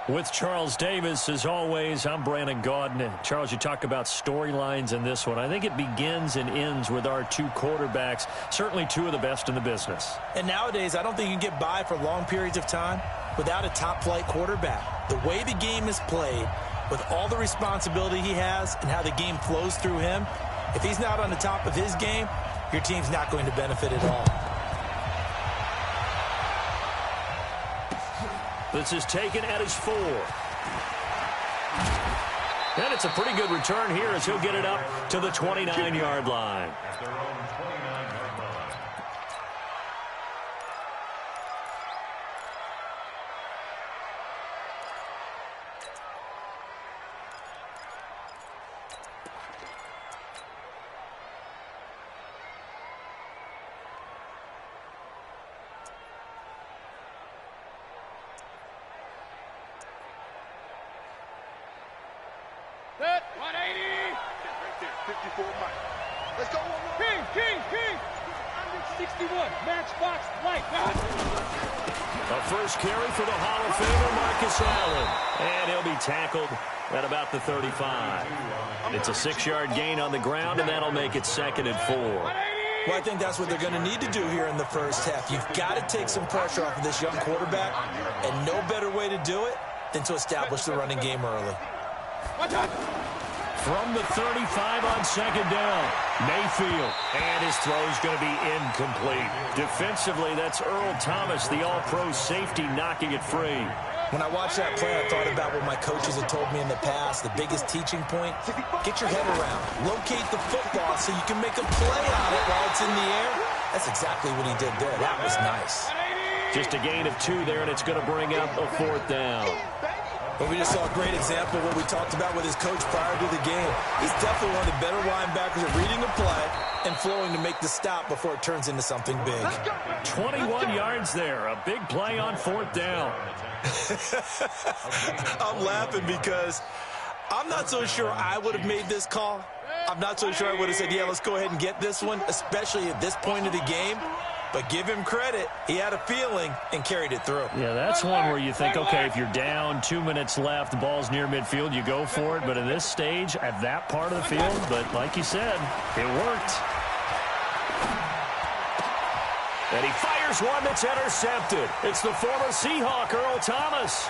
With Charles Davis, as always, I'm Brandon Gaudin. Charles, you talk about storylines in this one. I think it begins and ends with our two quarterbacks, certainly two of the best in the business. And nowadays, I don't think you can get by for long periods of time without a top-flight quarterback. The way the game is played, with all the responsibility he has and how the game flows through him, if he's not on the top of his game, your team's not going to benefit at all. This is taken at his 4. And it's a pretty good return here as he'll get it up to the 29-yard line. Set, 180. 54 Mike. Let's go. King. 161. Matchbox light. A first carry for the Hall of Famer Marcus Allen. And he'll be tackled at about the 35. It's a 6-yard gain on the ground, and that'll make it 2nd and 4. Well, I think that's what they're going to need to do here in the first half. You've got to take some pressure off of this young quarterback, and no better way to do it than to establish the running game early. From the 35 on 2nd down, Mayfield. And his throw is going to be incomplete. Defensively, that's Earl Thomas, the all-pro safety, knocking it free. When I watched that play, I thought about what my coaches had told me in the past. The biggest teaching point, get your head around. Locate the football so you can make a play on it while it's in the air. That's exactly what he did there. That was nice. Just a gain of 2 there, and it's going to bring up a 4th down. Well, we just saw a great example of what we talked about with his coach prior to the game. He's definitely one of the better linebackers at reading a play and flowing to make the stop before it turns into something big. 21 yards there. A big play on 4th down. I'm laughing because I'm not so sure I would have made this call. I'm not so sure I would have said, yeah, let's go ahead and get this one, especially at this point of the game. But give him credit. He had a feeling and carried it through. Yeah, that's one where you think, okay, if you're down, 2 minutes left, the ball's near midfield, you go for it. But at this stage, at that part of the field, but like you said, it worked. And he fires one that's intercepted. It's the former Seahawk, Earl Thomas.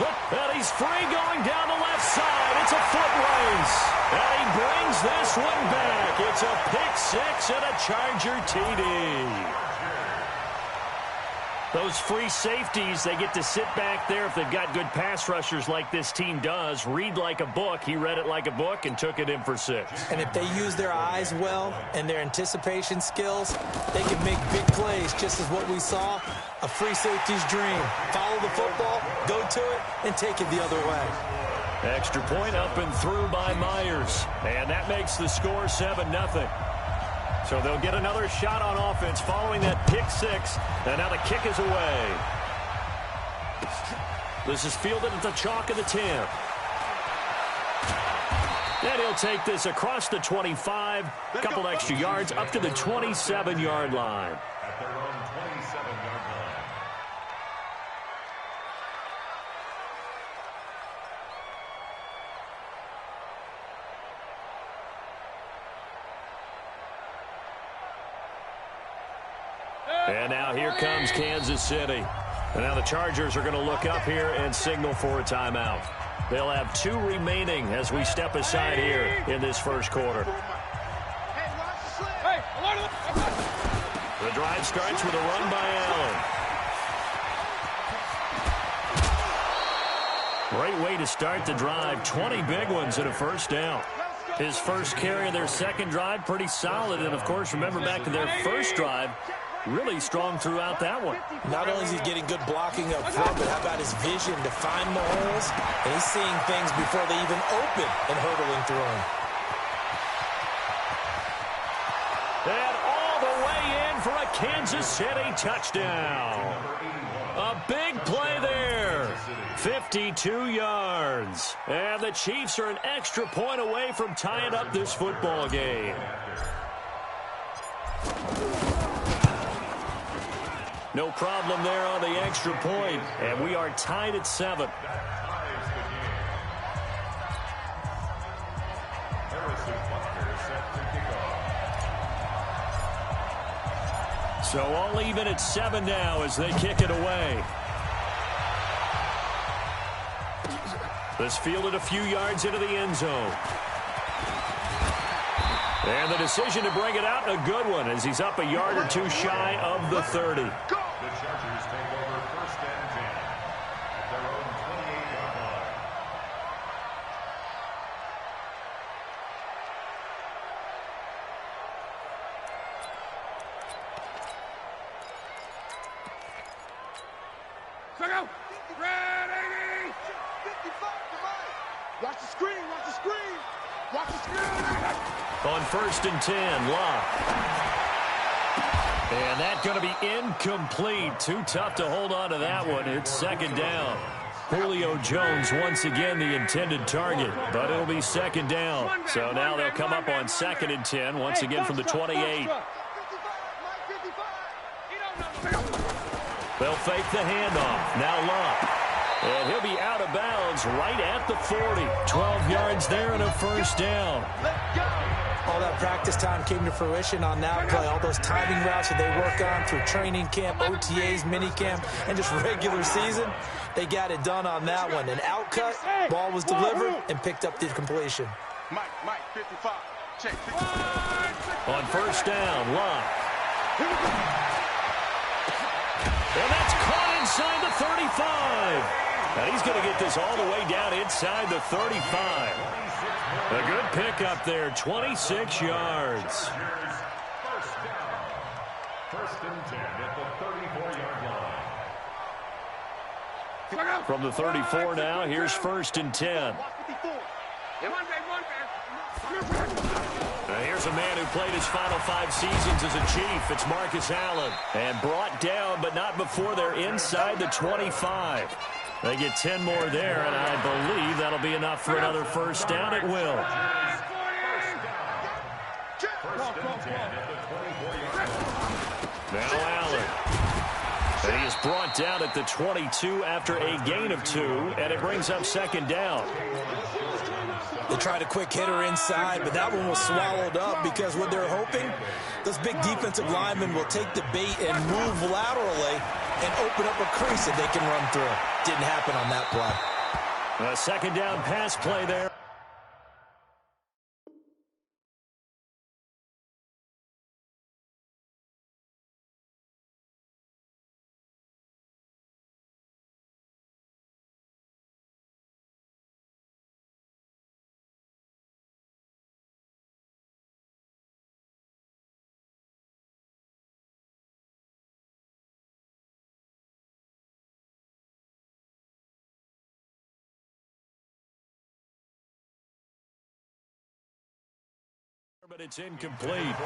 Look, and he's free going down the left side. It's a foot race. And he brings this one back. It's a pick-6 and a Charger TD. Those free safeties, they get to sit back there if they've got good pass rushers like this team does. Read like a book. He read it like a book and took it in for 6. And if they use their eyes well and their anticipation skills, they can make big plays, just as what we saw, a free safety's dream. Follow the football, go to it, and take it the other way. Extra point up and through by Myers. And that makes the score 7-0. So they'll get another shot on offense following that pick-6. And now the kick is away. This is fielded at the chalk of the 10. And he'll take this across the 25. A couple extra yards up to the 27-yard line. And now here comes Kansas City. And now the Chargers are going to look up here and signal for a timeout. They'll have 2 remaining as we step aside here in this first quarter. The drive starts with a run by Allen. Great way to start the drive. 20 big ones and a first down. His first carry of their second drive, pretty solid. And, of course, remember back to their first drive, really strong throughout that one. Not only is he getting good blocking up front, but how about his vision to find the holes? And he's seeing things before they even open and hurdling through them. And all the way in for a Kansas City touchdown. A big play there. 52 yards. And the Chiefs are an extra point away from tying up this football game. No problem there on the extra point, and we are tied at 7. So all even at 7 now as they kick it away. This fielded a few yards into the end zone. And the decision to bring it out, a good one, as he's up a yard or two shy of the 30. The Chargers take over 1st and 10 at their own 28-yard line. Ready! 55 to right. Watch the screen, watch the screen. Watch the screen. On 1st and 10, Locke. And that's going to be incomplete. Too tough to hold on to that one. It's 2nd down. Julio Jones once again the intended target, but it'll be 2nd down. So now they'll come up on 2nd and 10, once again from the 28. They'll fake the handoff. Now Locke. And he'll be out of bounds right at the 40. 12 yards there and a 1st down. All that practice time came to fruition on that play. All those timing routes that they work on through training camp, OTAs, minicamp, and just regular season, they got it done on that one. An outcut, ball was delivered, and picked up the completion. Mike, 55. Check. On 1st down, Locke. And that's caught inside the 35. And he's going to get this all the way down inside the 35. A good pickup there, 26 yards. 1st and 10 at the 34-yard line. From the 34 now, here's 1st and 10. Now here's a man who played his final 5 seasons as a Chief. It's Marcus Allen. And brought down, but not before they're inside the 25. They get 10 more there, and I believe that'll be enough for another 1st down. It will. Now Allen. And he is brought down at the 22 after a gain of 2, and it brings up 2nd down. They tried a quick hitter inside, but that one was swallowed up because what they're hoping, those big defensive linemen will take the bait and move laterally and open up a crease that they can run through. Didn't happen on that play. A 2nd down pass play there. But it's incomplete.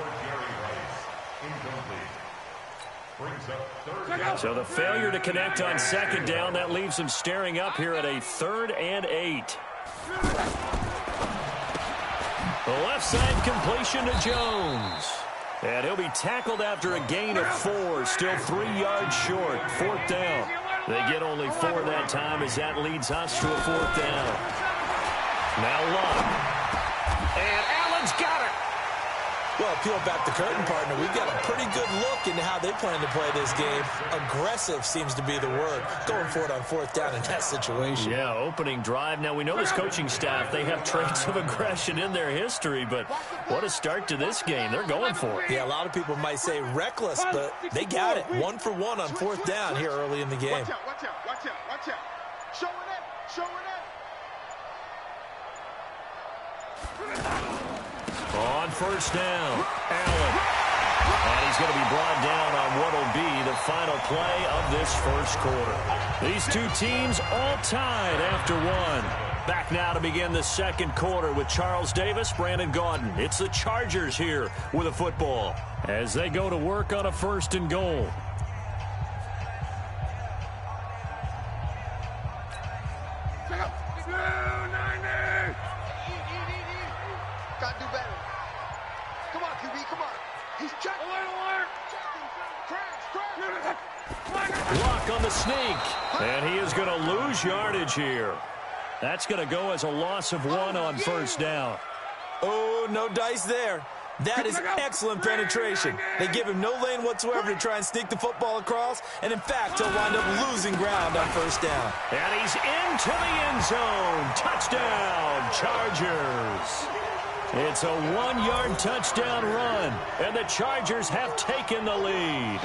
So the failure to connect on 2nd down, that leaves him staring up here at a 3rd and 8. The left side completion to Jones. And he'll be tackled after a gain of 4, still 3 yards short. 4th down. They get only 4 that time as that leads us to a 4th down. Now Locke. And Allen's got it. Well, peel back the curtain, partner. We've got a pretty good look into how they plan to play this game. Aggressive seems to be the word. Going for it on 4th down in that situation. Yeah, opening drive. Now, we know this coaching staff, they have traits of aggression in their history, but what a start to this game. They're going for it. Yeah, a lot of people might say reckless, but they got it. 1 for 1 on 4th down here early in the game. Watch out. Show it in. On 1st down, Allen. And he's going to be brought down on what will be the final play of this 1st quarter. These two teams all tied after 1. Back now to begin the 2nd quarter with Charles Davis, Brandon Gaudin. It's the Chargers here with a football as they go to work on a 1st and goal. Got to do better. Come on, QB, come on. He's checking. Crash. block on the sneak. And he is going to lose yardage here. That's going to go as a loss of 1 on first down. Oh, no dice there. That is excellent penetration. They give him no lane whatsoever to try and sneak the football across, and in fact, he'll wind up losing ground on first down. And he's into the end zone. Touchdown, Chargers. It's a 1-yard touchdown run, and the Chargers have taken the lead.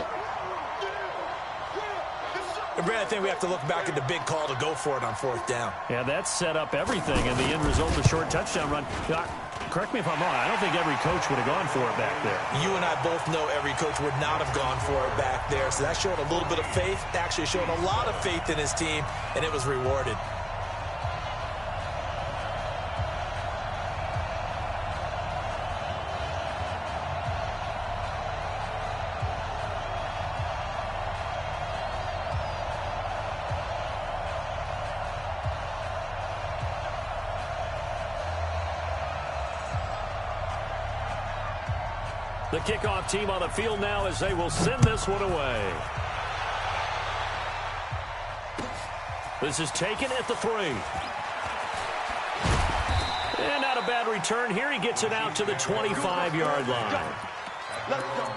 Brad, I think we have to look back at the big call to go for it on fourth down. Yeah, that set up everything, and the end result, a short touchdown run. Correct me if I'm wrong, I don't think every coach would have gone for it back there. You and I both know every coach would not have gone for it back there, so that showed a little bit of faith, actually showed a lot of faith in his team, and it was rewarded. The kickoff team on the field now as they will send this one away. This is taken at the 3. And not a bad return here. He gets it out to the 25-yard line. Let's go.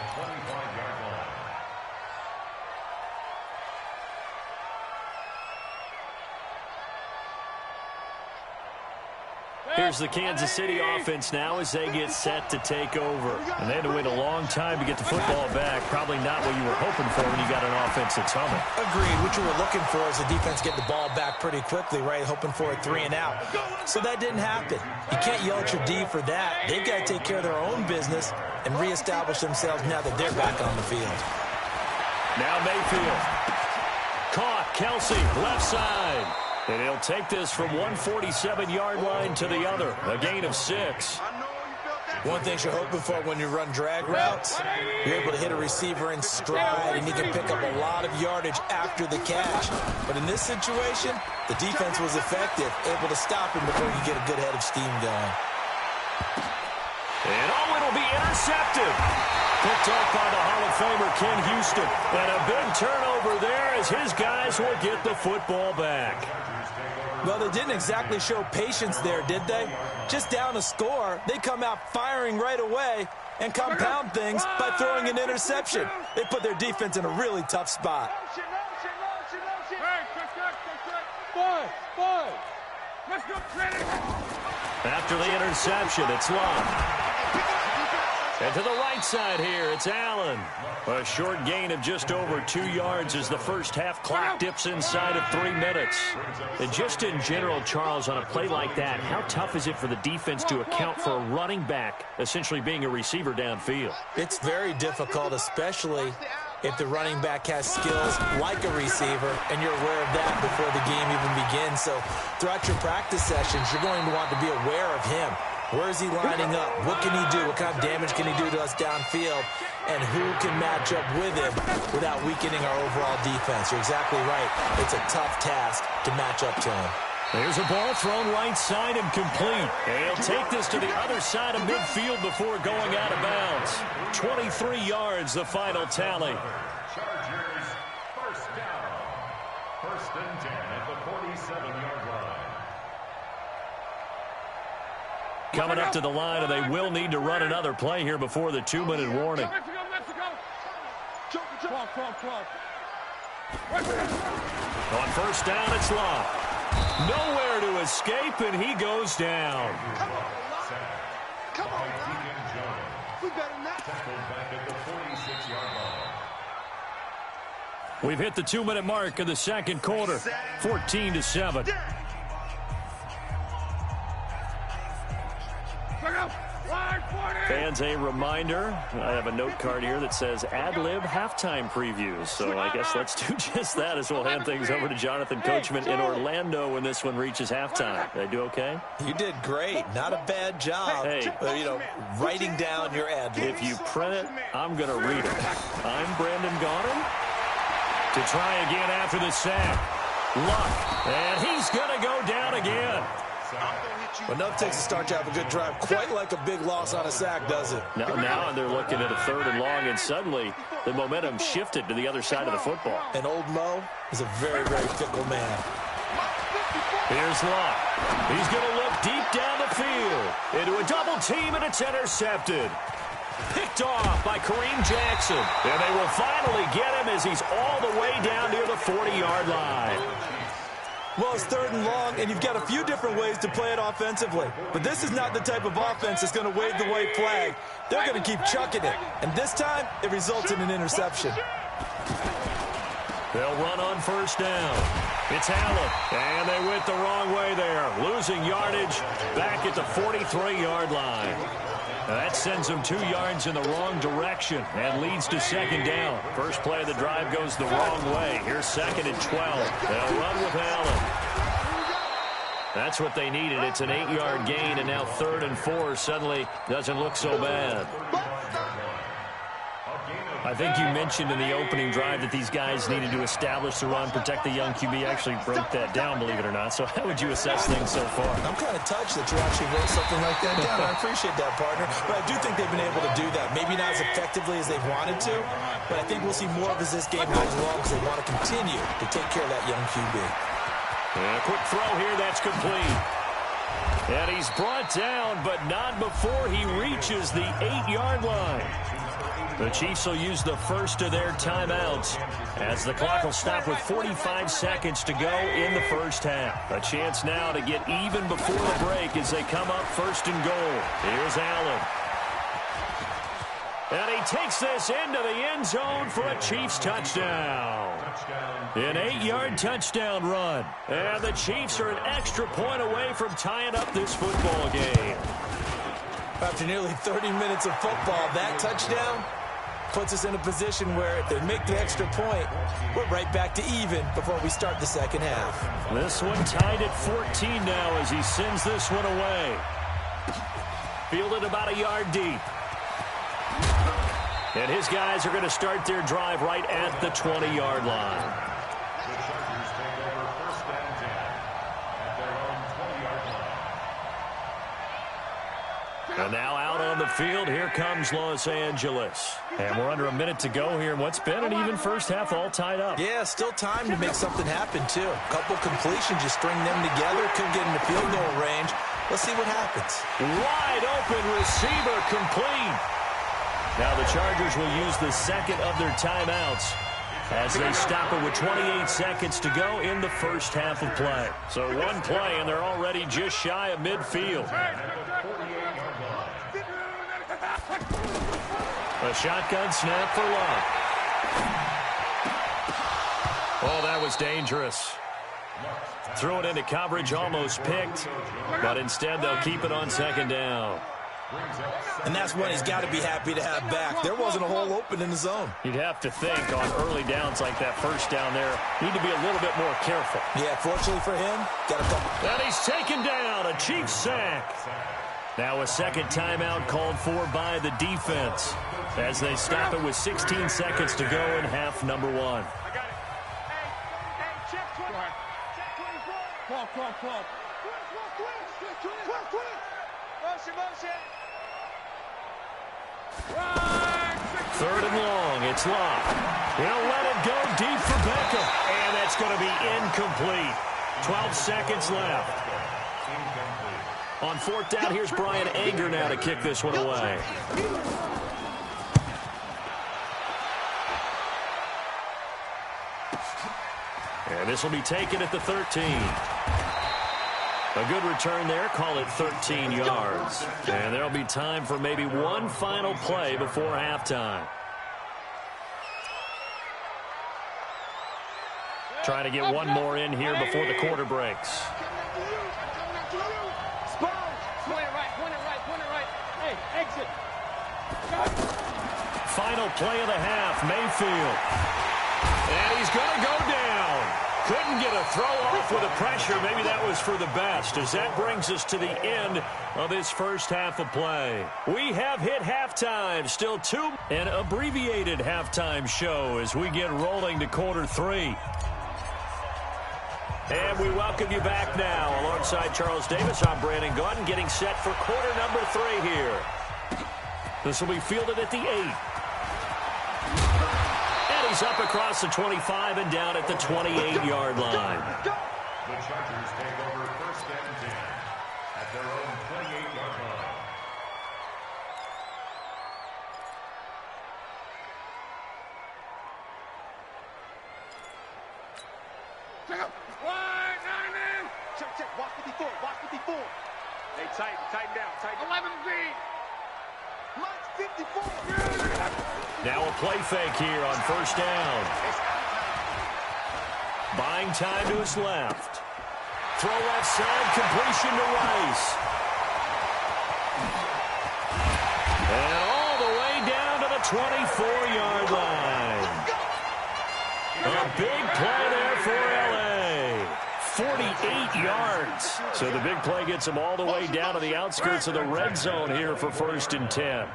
Here's the Kansas City offense now as they get set to take over. And they had to wait a long time to get the football back. Probably not what you were hoping for when you got an offense that's humming. Agreed. What you were looking for is the defense getting the ball back pretty quickly, right? Hoping for a 3 and out. So that didn't happen. You can't yell at your D for that. They've got to take care of their own business and reestablish themselves now that they're back on the field. Now Mayfield. Caught. Kelsey, left side. And he'll take this from 147-yard line to the other. A gain of 6. One thing you're hoping for when you run drag routes, you're able to hit a receiver in stride, and you can pick up a lot of yardage after the catch. But in this situation, the defense was effective, able to stop him before you get a good head of steam going. And it'll be intercepted. Picked off by the Hall of Famer Ken Houston. And a big turnover there as his guys will get the football back. Well, they didn't exactly show patience there, did they? Just down a score, they come out firing right away and compound things by throwing an interception. They put their defense in a really tough spot. After the interception, it's Love. And to the right side here, it's Allen. A short gain of just over 2 yards as the first half clock dips inside of 3 minutes. And just in general, Charles, on a play like that, how tough is it for the defense to account for a running back essentially being a receiver downfield? It's very difficult, especially if the running back has skills like a receiver, and you're aware of that before the game even begins. So throughout your practice sessions, you're going to want to be aware of him. Where is he lining up? What can he do? What kind of damage can he do to us downfield? And who can match up with him without weakening our overall defense? You're exactly right. It's a tough task to match up to him. There's a ball thrown right side and complete. And he'll take this to the other side of midfield before going out of bounds. 23 yards, the final tally. Chargers, first down. First and 10 at the 47-yard line. Coming up to the line, and they will need to run another play here before the 2-minute warning. On first down, it's Love. Nowhere to escape, and he goes down. Come on, we better not. Back at the 46-yard line. We've hit the 2-minute mark of the second quarter, 14-7. Fans, a reminder, I have a note card here that says ad-lib halftime previews. So I guess let's do just that as we'll hand things over to Jonathan Coachman in Orlando when this one reaches halftime. Did I do okay? You did great. Not a bad job. Hey, writing down your ad-libs. If you print it, I'm going to read it. I'm Brandon Gaudin. To try again after the sack. Luck. And he's going to go down again. Enough takes a start to have a good drive. Quite like a big loss on a sack, does it? Now they're looking at a 3rd and long, and suddenly the momentum shifted to the other side of the football. And old Mo is a very, very fickle man. Here's Luck. He's going to look deep down the field. Into a double team, and it's intercepted. Picked off by Kareem Jackson. And they will finally get him as he's all the way down near the 40-yard line. Well, it's 3rd and long, and you've got a few different ways to play it offensively. But this is not the type of offense that's going to wave the white flag. They're going to keep chucking it. And this time, it results in an interception. They'll run on 1st down. It's Allen, and they went the wrong way there. Losing yardage back at the 43-yard line. That sends them 2 yards in the wrong direction and leads to 2nd down. First play of the drive goes the wrong way. Here's 2nd and 12. They'll run with Allen. That's what they needed. It's an 8-yard gain, and now 3rd and 4 suddenly doesn't look so bad. I think you mentioned in the opening drive that these guys needed to establish the run, protect the young QB. Actually broke that down, believe it or not. So how would you assess things so far? I'm kind of touched that you actually wrote something like that down. I appreciate that, partner. But I do think they've been able to do that. Maybe not as effectively as they wanted to, but I think we'll see more of as this game goes along because they want to continue to take care of that young QB. And a quick throw here, that's complete. And he's brought down, but not before he reaches the 8-yard line. The Chiefs will use the first of their timeouts as the clock will stop with 45 seconds to go in the first half. A chance now to get even before the break as they come up 1st and goal. Here's Allen. And he takes this into the end zone for a Chiefs touchdown. An 8-yard touchdown run. And the Chiefs are an extra point away from tying up this football game. After nearly 30 minutes of football, that touchdown puts us in a position where if they make the extra point, we're right back to even before we start the 2nd half. This one tied at 14 now as he sends this one away. Fielded about a yard deep. And his guys are going to start their drive right at the 20-yard line. The Chargers take over 1st and 10 at their own 20-yard line. And now out on the field, here comes Los Angeles. And we're under a minute to go here in what's been an even first half, all tied up. Yeah, still time to make something happen, too. A couple completions, you string them together, could get into field goal range. Let's see what happens. Wide open receiver complete. Now the Chargers will use the 2nd of their timeouts as they stop it with 28 seconds to go in the first half of play. So one play, and they're already just shy of midfield. A shotgun snap for Luck. Oh, that was dangerous. Threw it into coverage, almost picked, but instead they'll keep it on 2nd down. And that's one he's got to be happy to have back. There wasn't a hole open in the zone. You'd have to think on early downs like that 1st down there, need to be a little bit more careful. Yeah, fortunately for him, got a couple. And he's taken down, a Chiefs sack. Now a 2nd timeout called for by the defense as they stop it with 16 seconds to go in half number 1. I got it. Hey, check 20. Check 24. Call. Motion. 3rd and long, it's Luck. He'll let it go deep for Beckham. And that's going to be incomplete. 12 seconds left. On 4th down, here's Brian Anger now to kick this one away. And this will be taken at the 13. A good return there, call it 13 yards. And there'll be time for maybe one final play before halftime. Trying to get one more in here before the quarter breaks. Final play of the half, Mayfield. And he's going to go down. Couldn't get a throw off with the pressure. Maybe that was for the best, as that brings us to the end of this first half of play. We have hit halftime. Still an abbreviated halftime show as we get rolling to quarter 3. And we welcome you back now. Alongside Charles Davis, I'm Brandon Gaudin, getting set for quarter number 3 here. This will be fielded at the 8. And he's up across the 25 and down at the 28-yard line. The Chargers take over first and 10 at their own 28-yard line. Check. Watch 54. Watch 54. Hey, tighten down. 11 feet. Watch 54. Now a play fake here on first down. Buying time to his left. Throw left side, completion to Rice. And all the way down to the 24-yard line. A big play there for L.A. 48 yards. So the big play gets him all the way down to the outskirts of the red zone here for first and 10.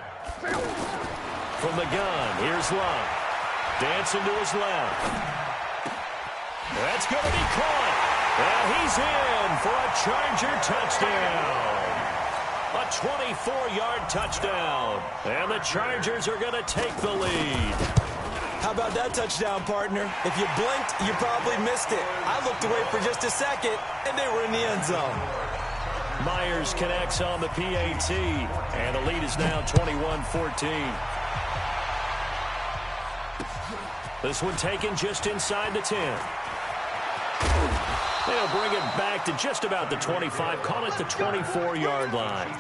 From the gun, here's Luck. Dancing to his left. That's going to be caught. And he's in for a Charger touchdown. A 24-yard touchdown. And the Chargers are going to take the lead. How about that touchdown, partner? If you blinked, you probably missed it. I looked away for just a second, and they were in the end zone. Myers connects on the PAT, and the lead is now 21-14. This one taken just inside the 10. They'll bring it back to just about the 25, call it the 24-yard line.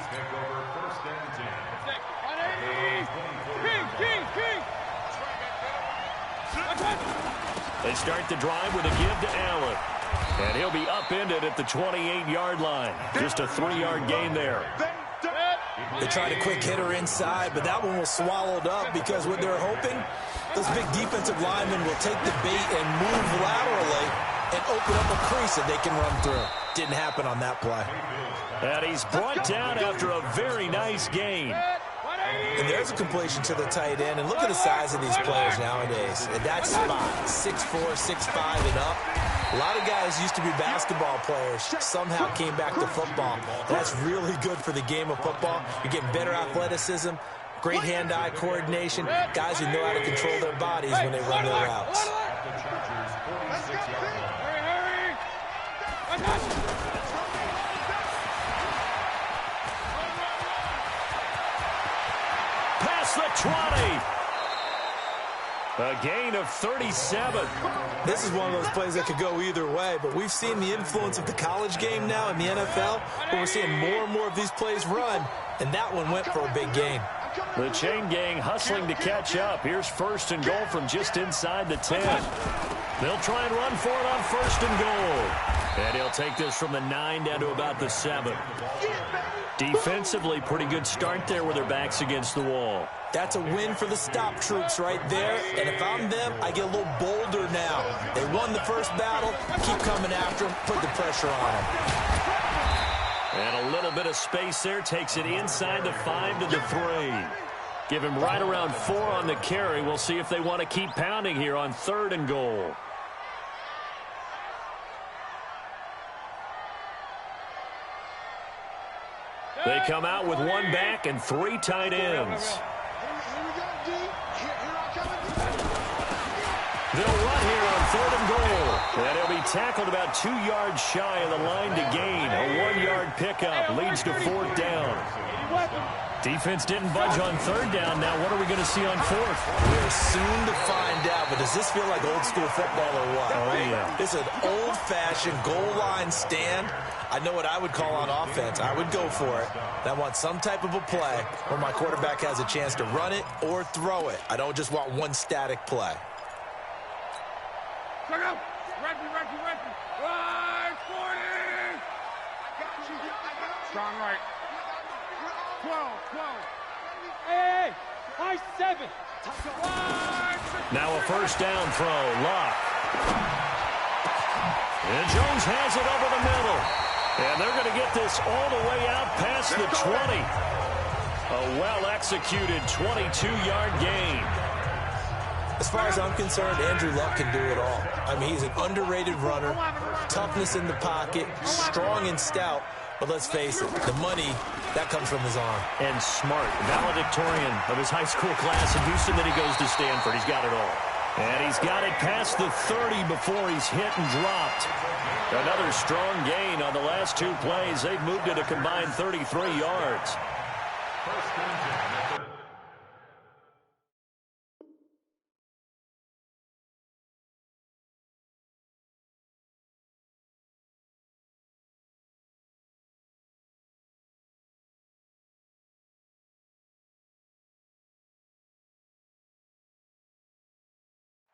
They start the drive with a give to Allen. And he'll be upended at the 28-yard line. Just a 3-yard gain there. They tried a quick hitter inside, but that one was swallowed up because what they're hoping, those big defensive linemen will take the bait and move laterally and open up a crease that they can run through. Didn't happen on that play. And he's brought down after a very nice gain. And there's a completion to the tight end. And look at the size of these players nowadays. At that spot, 6'4", 6'5", and up. A lot of guys used to be basketball players, somehow came back to football. That's really good for the game of football. You're getting better athleticism, great hand-eye coordination, guys who know how to control their bodies when they run their routes. Past the 20. A gain of 37. This is one of those plays that could go either way, but we've seen the influence of the college game now in the NFL, where we're seeing more and more of these plays run, and that one went for a big gain. The chain gang hustling to catch up. Here's first and goal from just inside the 10. They'll try and run for it on first and goal. And he'll take this from the 9 down to about the 7. Defensively, pretty good start there with their backs against the wall. That's a win for the stop troops right there. And if I'm them, I get a little bolder now. They won the first battle. Keep coming after them. Put the pressure on them. And a little bit of space there. Takes it inside the 5 to the 3. Give him right around 4 on the carry. We'll see if they want to keep pounding here on 3rd and goal. They come out with 1 back and 3 tight ends. They'll run here on 3rd and goal. And he'll be tackled about 2 yards shy of the line to gain. A 1-yard pickup leads to 4th down. Defense didn't budge on 3rd down. Now what are we going to see on 4th? We're soon to find out, but does this feel like old school football or what? Oh, yeah. It's an old-fashioned goal line stand. I know what I would call on offense. I would go for it. And I want some type of a play where my quarterback has a chance to run it or throw it. I don't just want one static play. Right, 40. Strong right. 12. Hey, high 7. Now a first down throw. Luck. And Jones has it over the middle. And they're going to get this all the way out past the 20. A well-executed 22-yard gain. As far as I'm concerned, Andrew Luck can do it all. I mean, he's an underrated runner, toughness in the pocket, strong and stout. But let's face it, the money, that comes from his arm. And smart, valedictorian of his high school class in Houston. Then he goes to Stanford. He's got it all. And he's got it past the 30 before he's hit and dropped. Another strong gain on the last 2 plays. They've moved it a combined 33 yards. First and 10 at the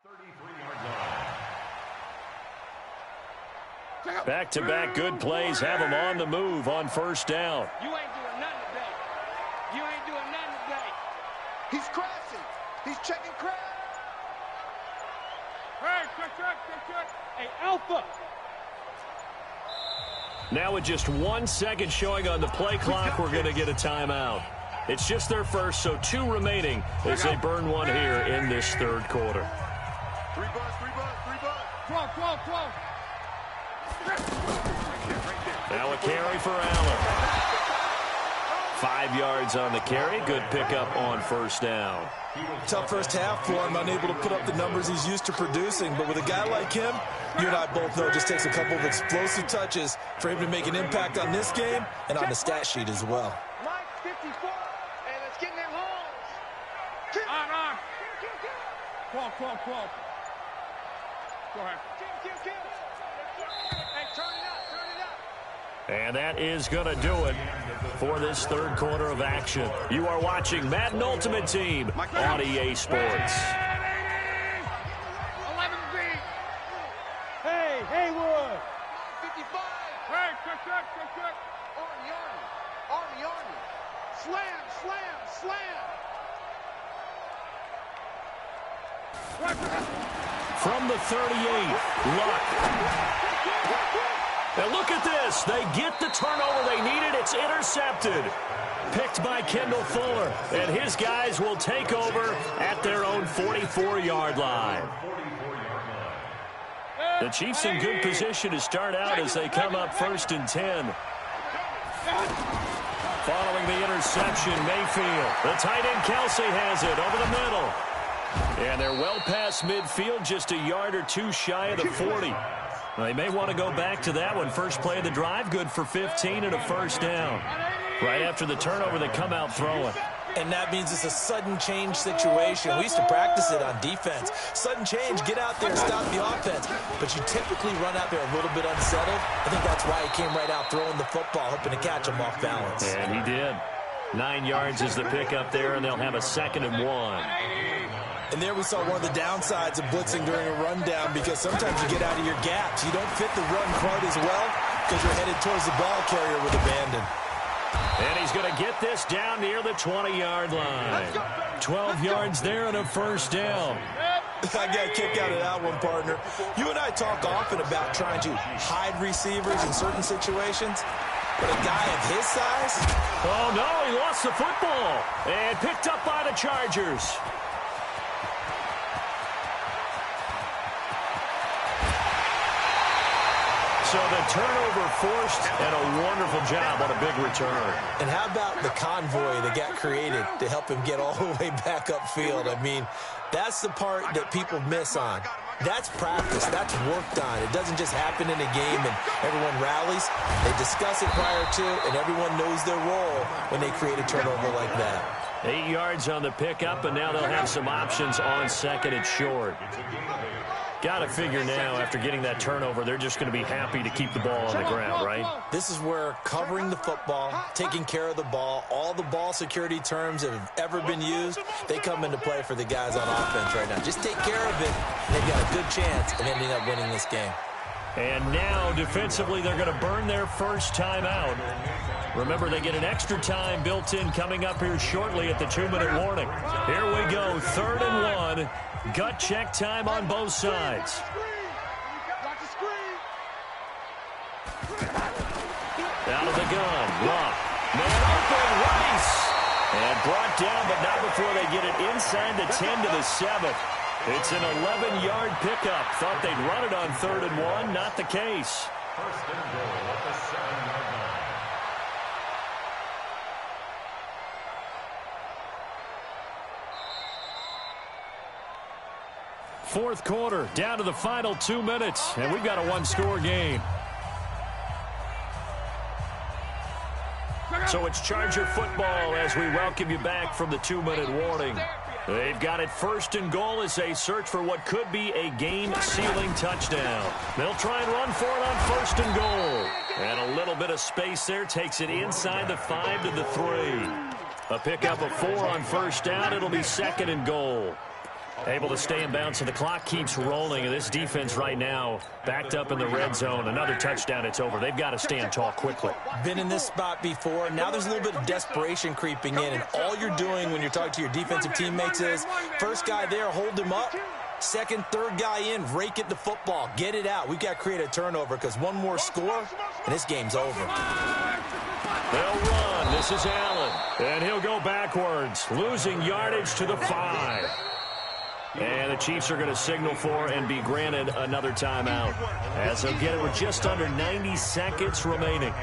33-yard line. Back-to-back good plays have him on the move on first down. You ain't doing nothing today. You ain't doing nothing today. He's crashing. He's checking crash. Hey, check. Hey, Alpha. Now with just 1 second showing on the play clock, we're going to get a timeout. It's just their first, so 2 remaining as they burn one here in this third quarter. 3 bucks. 12. Now a carry for Allen. 5 yards on the carry. Good pickup on first down. Tough first half for him, unable to put up the numbers he's used to producing. But with a guy like him, you and I both know it just takes a couple of explosive touches for him to make an impact on this game and on the stat sheet as well. Mike, 54, and it's getting them holes. On. 12. Go ahead. Kill. Hey, turn it up. And that is going to do it for this third quarter of action. You are watching Madden Ultimate Team on EA Sports. 11B. Hey, Haywood. 55. Hey, check. Army. Slam. From the 38, Luck. And look at this. They get the turnover they needed. It's intercepted. Picked by Kendall Fuller. And his guys will take over at their own 44-yard line. The Chiefs in good position to start out as they come up 1st and 10. Following the interception, Mayfield. The tight end Kelsey has it over the middle. And they're well past midfield, just a yard or 2 shy of the 40. They may want to go back to that one. First play of the drive, good for 15 and a first down. Right after the turnover, they come out throwing. And that means it's a sudden change situation. We used to practice it on defense. Sudden change, get out there, stop the offense. But you typically run out there a little bit unsettled. I think that's why he came right out throwing the football, hoping to catch him off balance. And he did. 9 yards is the pickup there, and they'll have a 2nd and 1. And there we saw one of the downsides of blitzing during a rundown, because sometimes you get out of your gaps. You don't fit the run quite as well because you're headed towards the ball carrier with abandon. And he's going to get this down near the 20-yard line. 12 yards there and a first down. I got a kick out of that one, partner. You and I talk often about trying to hide receivers in certain situations. But a guy of his size? Oh, no, he lost the football. And picked up by the Chargers. So the turnover forced, and a wonderful job on a big return. And how about the convoy that got created to help him get all the way back upfield? I mean, that's the part that people miss on. That's practice. That's worked on. It doesn't just happen in a game and everyone rallies. They discuss it prior to, and everyone knows their role when they create a turnover like that. 8 yards on the pickup, and now they'll have some options on 2nd and short. Got to figure now, after getting that turnover, they're just going to be happy to keep the ball on the ground, right? This is where covering the football, taking care of the ball, all the ball security terms that have ever been used, they come into play for the guys on offense right now. Just take care of it, and they've got a good chance of ending up winning this game. And now, defensively, they're going to burn their first timeout. Remember, they get an extra time built in coming up here shortly at the 2-minute warning. Here we go, 3rd and 1. Gut check time on both sides. Out of the gun, Luck. Man open, Rice. And brought down, but not before they get it inside the 10 to the 7. It's an 11-yard pickup. Thought they'd run it on 3rd and 1. Not the case. First and goal at the 7-yard line. Fourth quarter, down to the final 2 minutes, and we've got a one-score game. So it's Charger football as we welcome you back from the 2-minute warning. They've got it 1st and goal as they search for what could be a game-sealing touchdown. They'll try and run for it on 1st and goal. And a little bit of space there takes it inside the 5 to the 3. A pickup of 4 on 1st down. It'll be 2nd and goal. Able to stay in bounds, and the clock keeps rolling. And this defense right now backed up in the red zone. Another touchdown, it's over. They've got to stand tall quickly. Been in this spot before. Now there's a little bit of desperation creeping in, and all you're doing when you're talking to your defensive teammates is, first guy there, hold him up. Second, third guy in, rake at the football. Get it out. We've got to create a turnover because one more score, and this game's over. They'll run. This is Allen. And he'll go backwards, losing yardage to the 5. And the Chiefs are going to signal for and be granted another timeout, as they'll get it with just under 90 seconds remaining.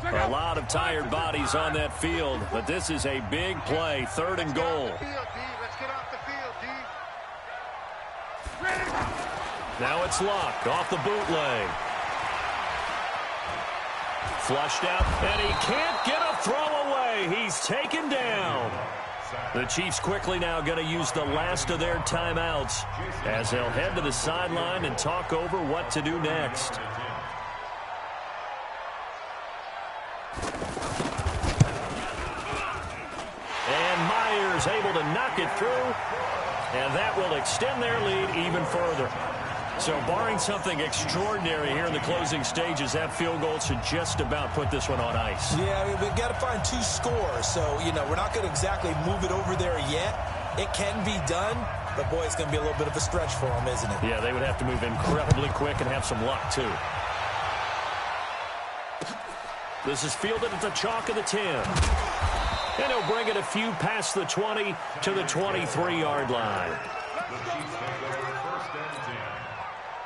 A lot of tired bodies on that field, but this is a big play, 3rd and goal. Now it's Luck off the bootleg. Flushed out, and he can't get a throw away. He's taken down. The Chiefs quickly now going to use the last of their timeouts as they'll head to the sideline and talk over what to do next. And Myers able to knock it through, and that will extend their lead even further. So barring something extraordinary here in the closing stages, that field goal should just about put this one on ice. Yeah, we've got to find 2 scores. So, we're not going to exactly move it over there yet. It can be done, but, boy, it's going to be a little bit of a stretch for them, isn't it? Yeah, they would have to move incredibly quick and have some luck, too. This is fielded at the chalk of the 10. And he'll bring it a few past the 20 to the 23-yard line. The Chiefs take over 1st and 10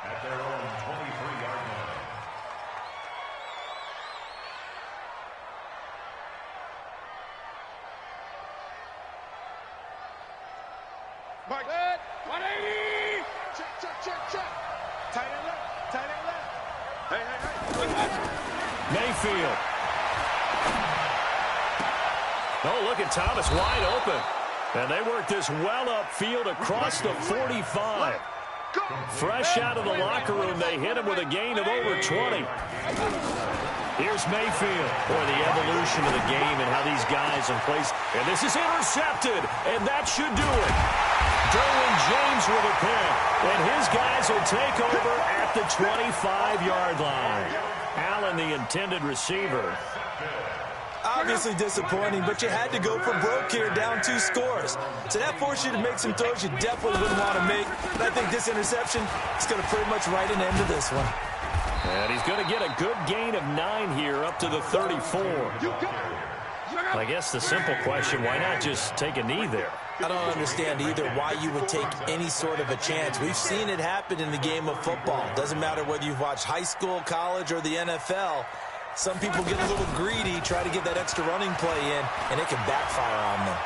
at their own 23-yard line. Mike, 180! Check. Tight end left. Hey. Mayfield. Oh, look at Thomas wide open. And they work this well upfield across the 45. Fresh out of the locker room, they hit him with a gain of over 20. Here's Mayfield. Boy, the evolution of the game and how these guys in place. And this is intercepted, and that should do it. Derwin James with a pick. And his guys will take over at the 25-yard line. Allen, the intended receiver. Obviously disappointing, but you had to go for broke here, down 2 scores. So that forced you to make some throws you definitely wouldn't want to make. And I think this interception is going to pretty much write an end to this one. And he's going to get a good gain of 9 here up to the 34. I guess the simple question, why not just take a knee there? I don't understand either why you would take any sort of a chance. We've seen it happen in the game of football. Doesn't matter whether you've watched high school, college, or the NFL. Some people get a little greedy, try to get that extra running play in, and it can backfire on them.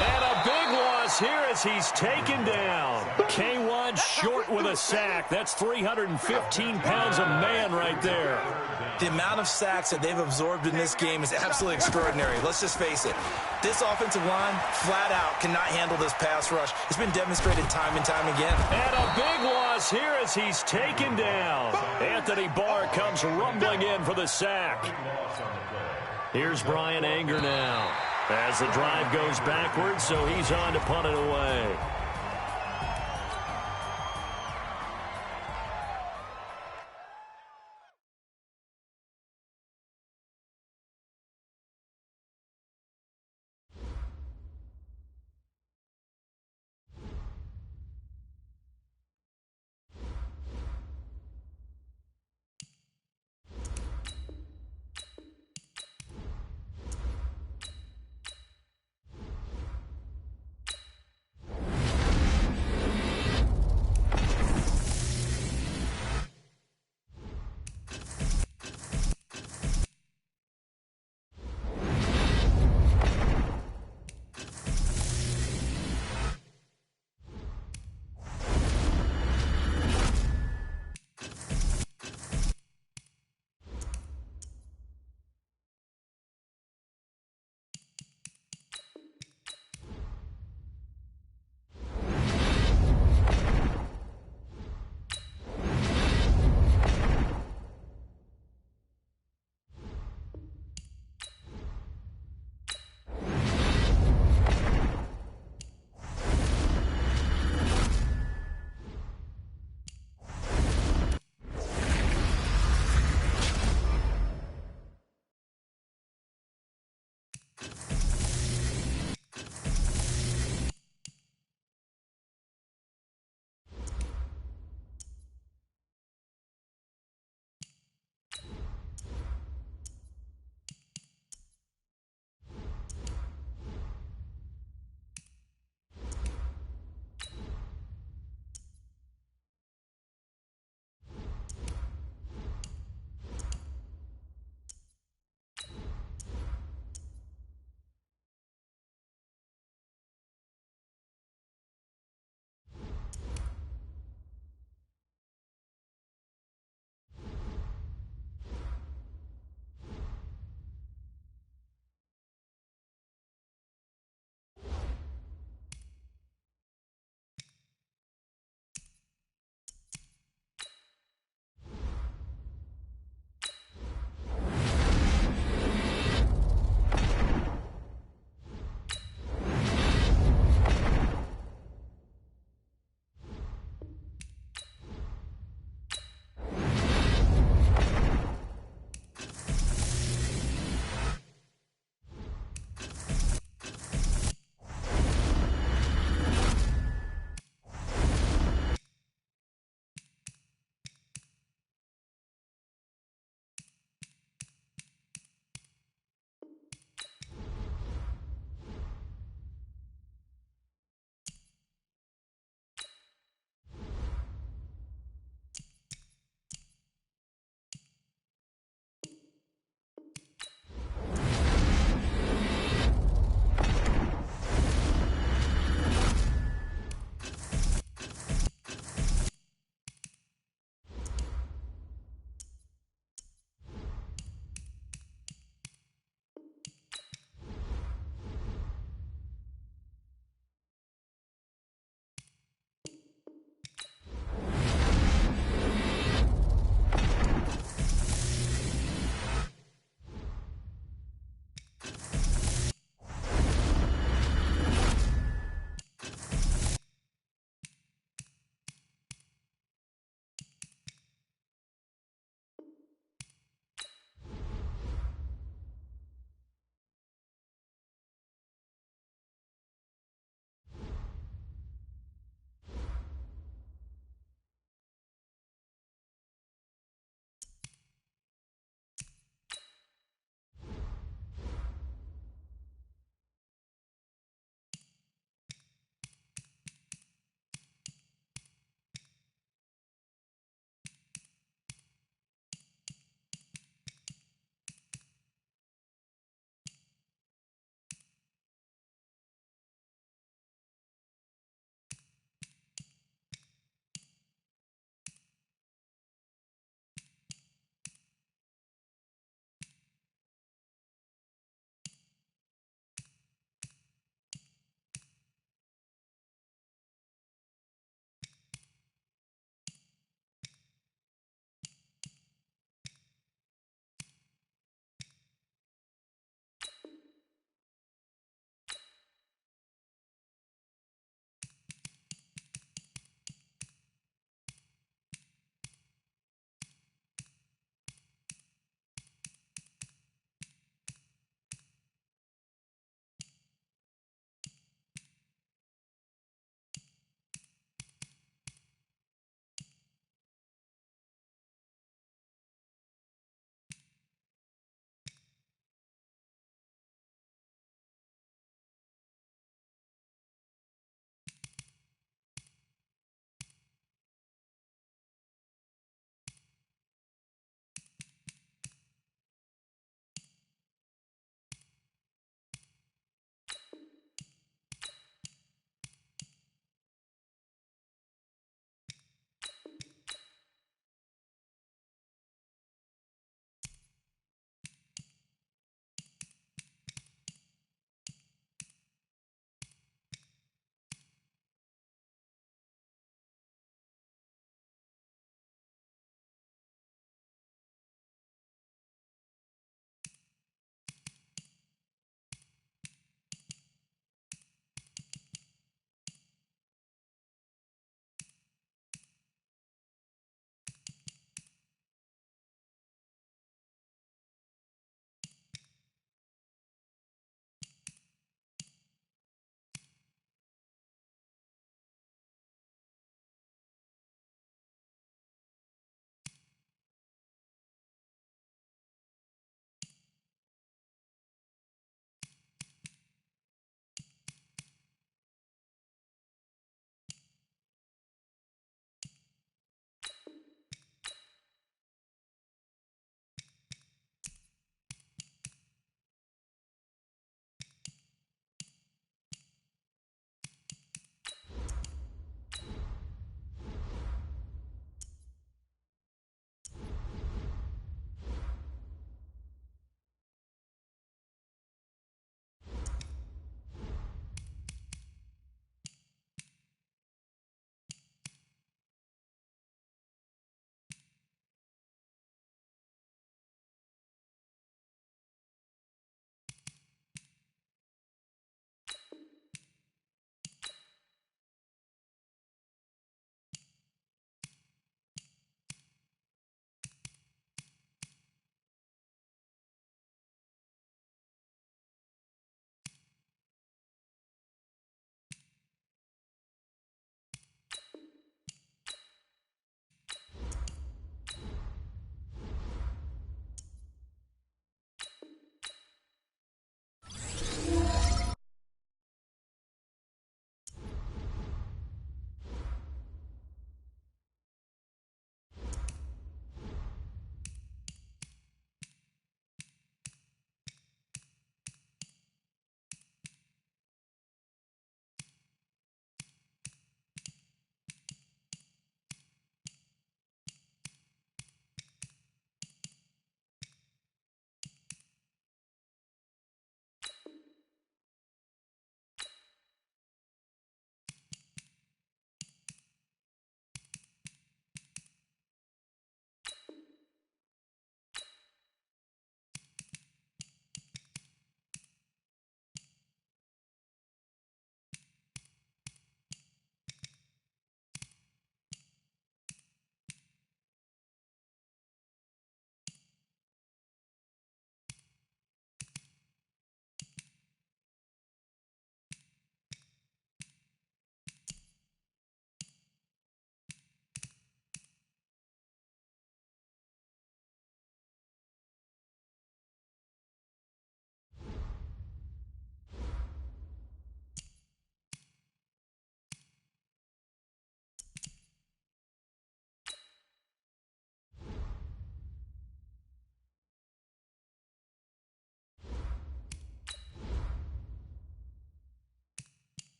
And a big loss here as he's taken down. K1 short with a sack. That's 315 pounds of man right there. The amount of sacks that they've absorbed in this game is absolutely extraordinary. Let's just face it. This offensive line, flat out, cannot handle this pass rush. It's been demonstrated time and time again. And a big loss here as he's taken down. Anthony Barr comes rumbling in for the sack. Here's Brian Anger now as the drive goes backwards, so he's on to punt it away.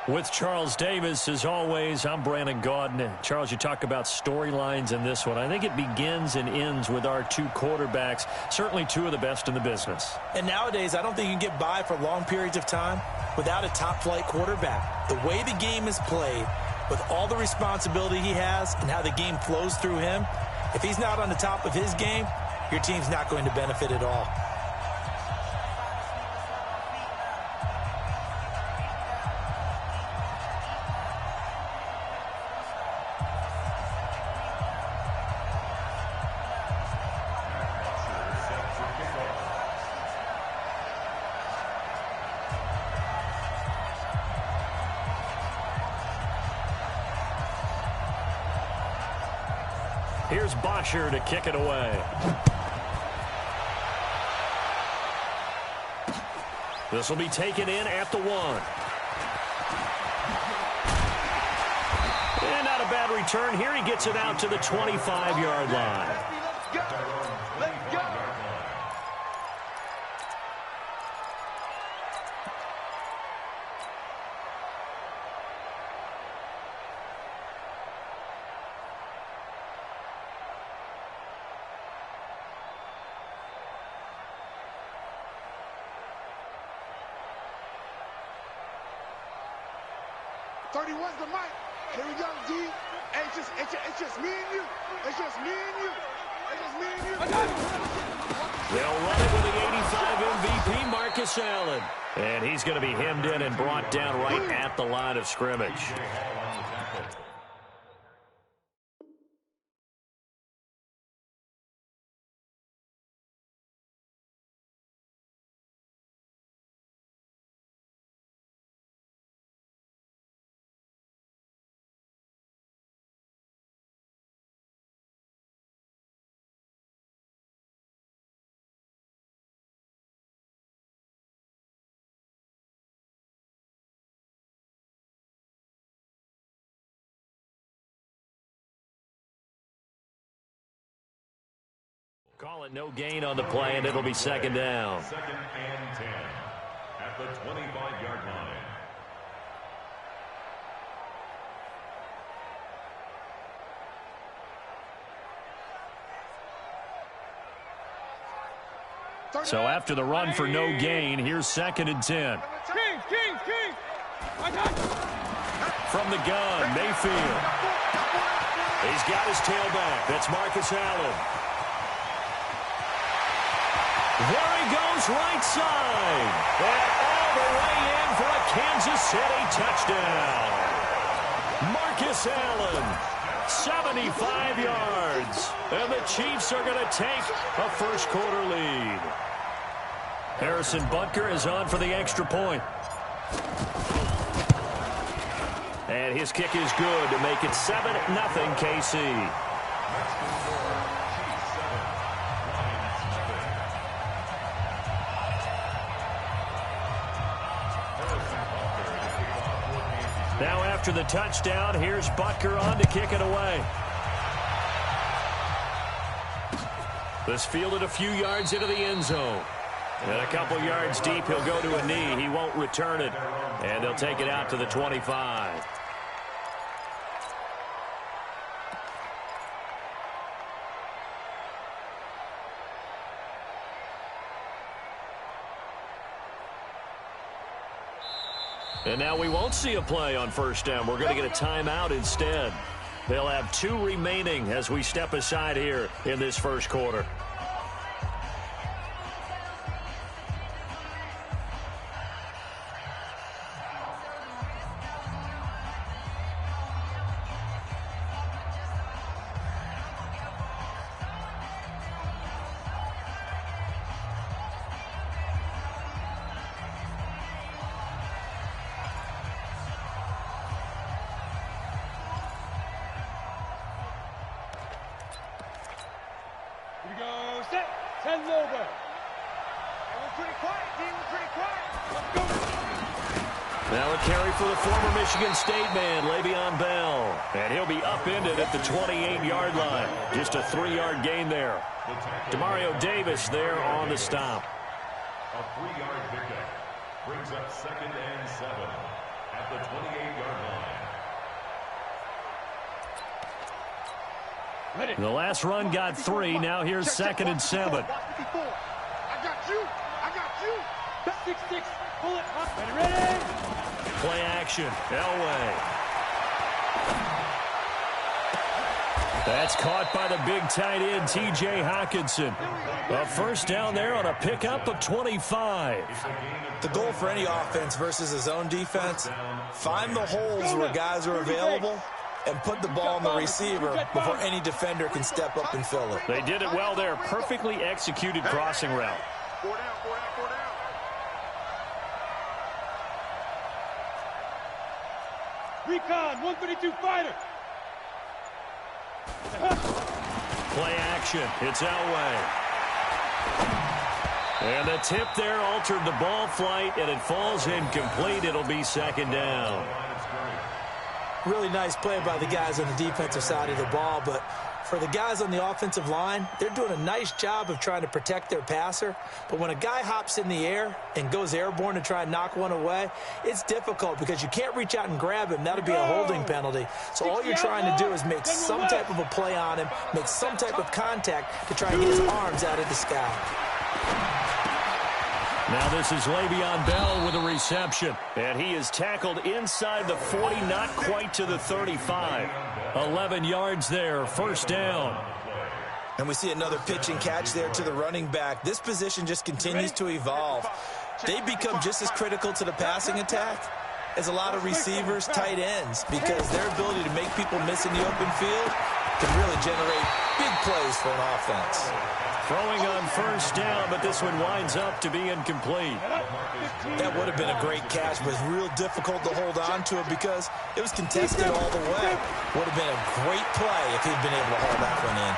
With Charles Davis, as always, I'm Brandon Gaudin. Charles, you talk about storylines in this one. I think it begins and ends with our two quarterbacks, certainly two of the best in the business. And nowadays, I don't think you can get by for long periods of time without a top-flight quarterback. The way the game is played, with all the responsibility he has and how the game flows through him, if he's not on the top of his game, your team's not going to benefit at all. Here's Bosher to kick it away. This will be taken in at the 1. And not a bad return. Here he gets it out to the 25-yard line. Let's go. Let's go. Where's the mic? Here we go, G. Hey, it's just me and you. It's just me and you. It's just me and you. They'll run it with the 85 MVP, Marcus Allen. And he's going to be hemmed in and brought down right at the line of scrimmage. Call it no gain on the play, and it'll be second down. Second and 10 at the 25-yard line. So after the run for no gain, here's second and 10. King. From the gun, Mayfield. He's got his tailback. That's Marcus Allen. There he goes, right side. And all the way in for a Kansas City touchdown. Marcus Allen, 75 yards. And the Chiefs are going to take a first-quarter lead. Harrison Butker is on for the extra point. And his kick is good to make it 7-0 KC. Now after the touchdown, here's Butker on to kick it away. This fielded a few yards into the end zone. And a couple yards deep, he'll go to a knee. He won't return it. And they'll take it out to the 25. And now we won't see a play on first down. We're going to get a timeout instead. They'll have 2 remaining as we step aside here in this first quarter. Now a carry for the former Michigan State man, Le'Veon Bell. And he'll be upended at the 28-yard line. Just a 3-yard gain there. Demario Davis there on the stop. A 3-yard pickup brings up second and 7. at the 28-yard line. The last run got 3. Now here's 2nd and 7. I got you. I got you. 6-6. Pull it. Ready. Play action. Elway. That's caught by the big tight end, T.J. Hockenson. A first down there on a pickup of 25. The goal for any offense versus his own defense, find the holes where guys are available and put the ball on the receiver before any defender can step up and fill it. They did it well there. Perfectly executed crossing route. 4 down, 4 down, 4 down. Recon, 132 fighter. Play action. It's Elway. And the tip there altered the ball flight, and it falls incomplete. It'll be 2nd down. Really nice play by the guys on the defensive side of the ball, but for the guys on the offensive line, they're doing a nice job of trying to protect their passer. But when a guy hops in the air and goes airborne to try and knock one away, it's difficult because you can't reach out and grab him. That'll be a holding penalty. So all you're trying to do is make some type of a play on him, make some type of contact to try and get his arms out of the sky. Now this is Le'Veon Bell with a reception. And he is tackled inside the 40, not quite to the 35. 11 yards there, first down. And we see another pitch and catch there to the running back. This position just continues to evolve. They become just as critical to the passing attack as a lot of receivers, tight ends, because their ability to make people miss in the open field can really generate big plays for an offense. Throwing on first down, but this one winds up to be incomplete. That would have been a great catch, but it's real difficult to hold on to it because it was contested all the way. Would have been a great play if he'd been able to hold that one in.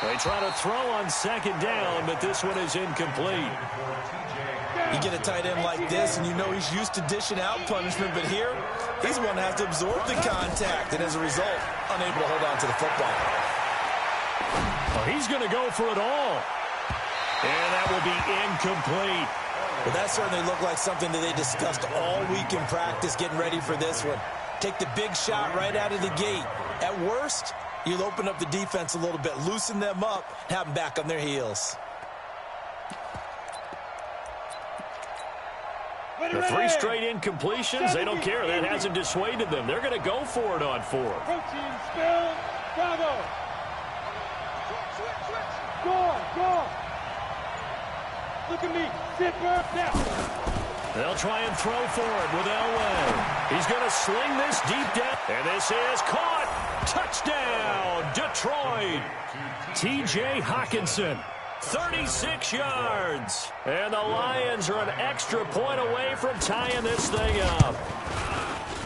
They try to throw on 2nd down, but this one is incomplete. You get a tight end like this, and you know he's used to dishing out punishment, but here, he's the one that has to absorb the contact, and as a result, unable to hold on to the football. Well, he's going to go for it all. And that will be incomplete. Well, that certainly looked like something that they discussed all week in practice getting ready for this one. Take the big shot right out of the gate. At worst, you'll open up the defense a little bit, loosen them up, have them back on their heels. The 3 straight incompletions, they don't care. That hasn't dissuaded them. They're going to go for it on 4th. Protein spill. Bravo. Go. Look at me. Sit back now. They'll try and throw for it with Elway. He's going to sling this deep down. And this is caught. Touchdown, Detroit. T.J. Hockenson, 36 yards. And the Lions are an extra point away from tying this thing up.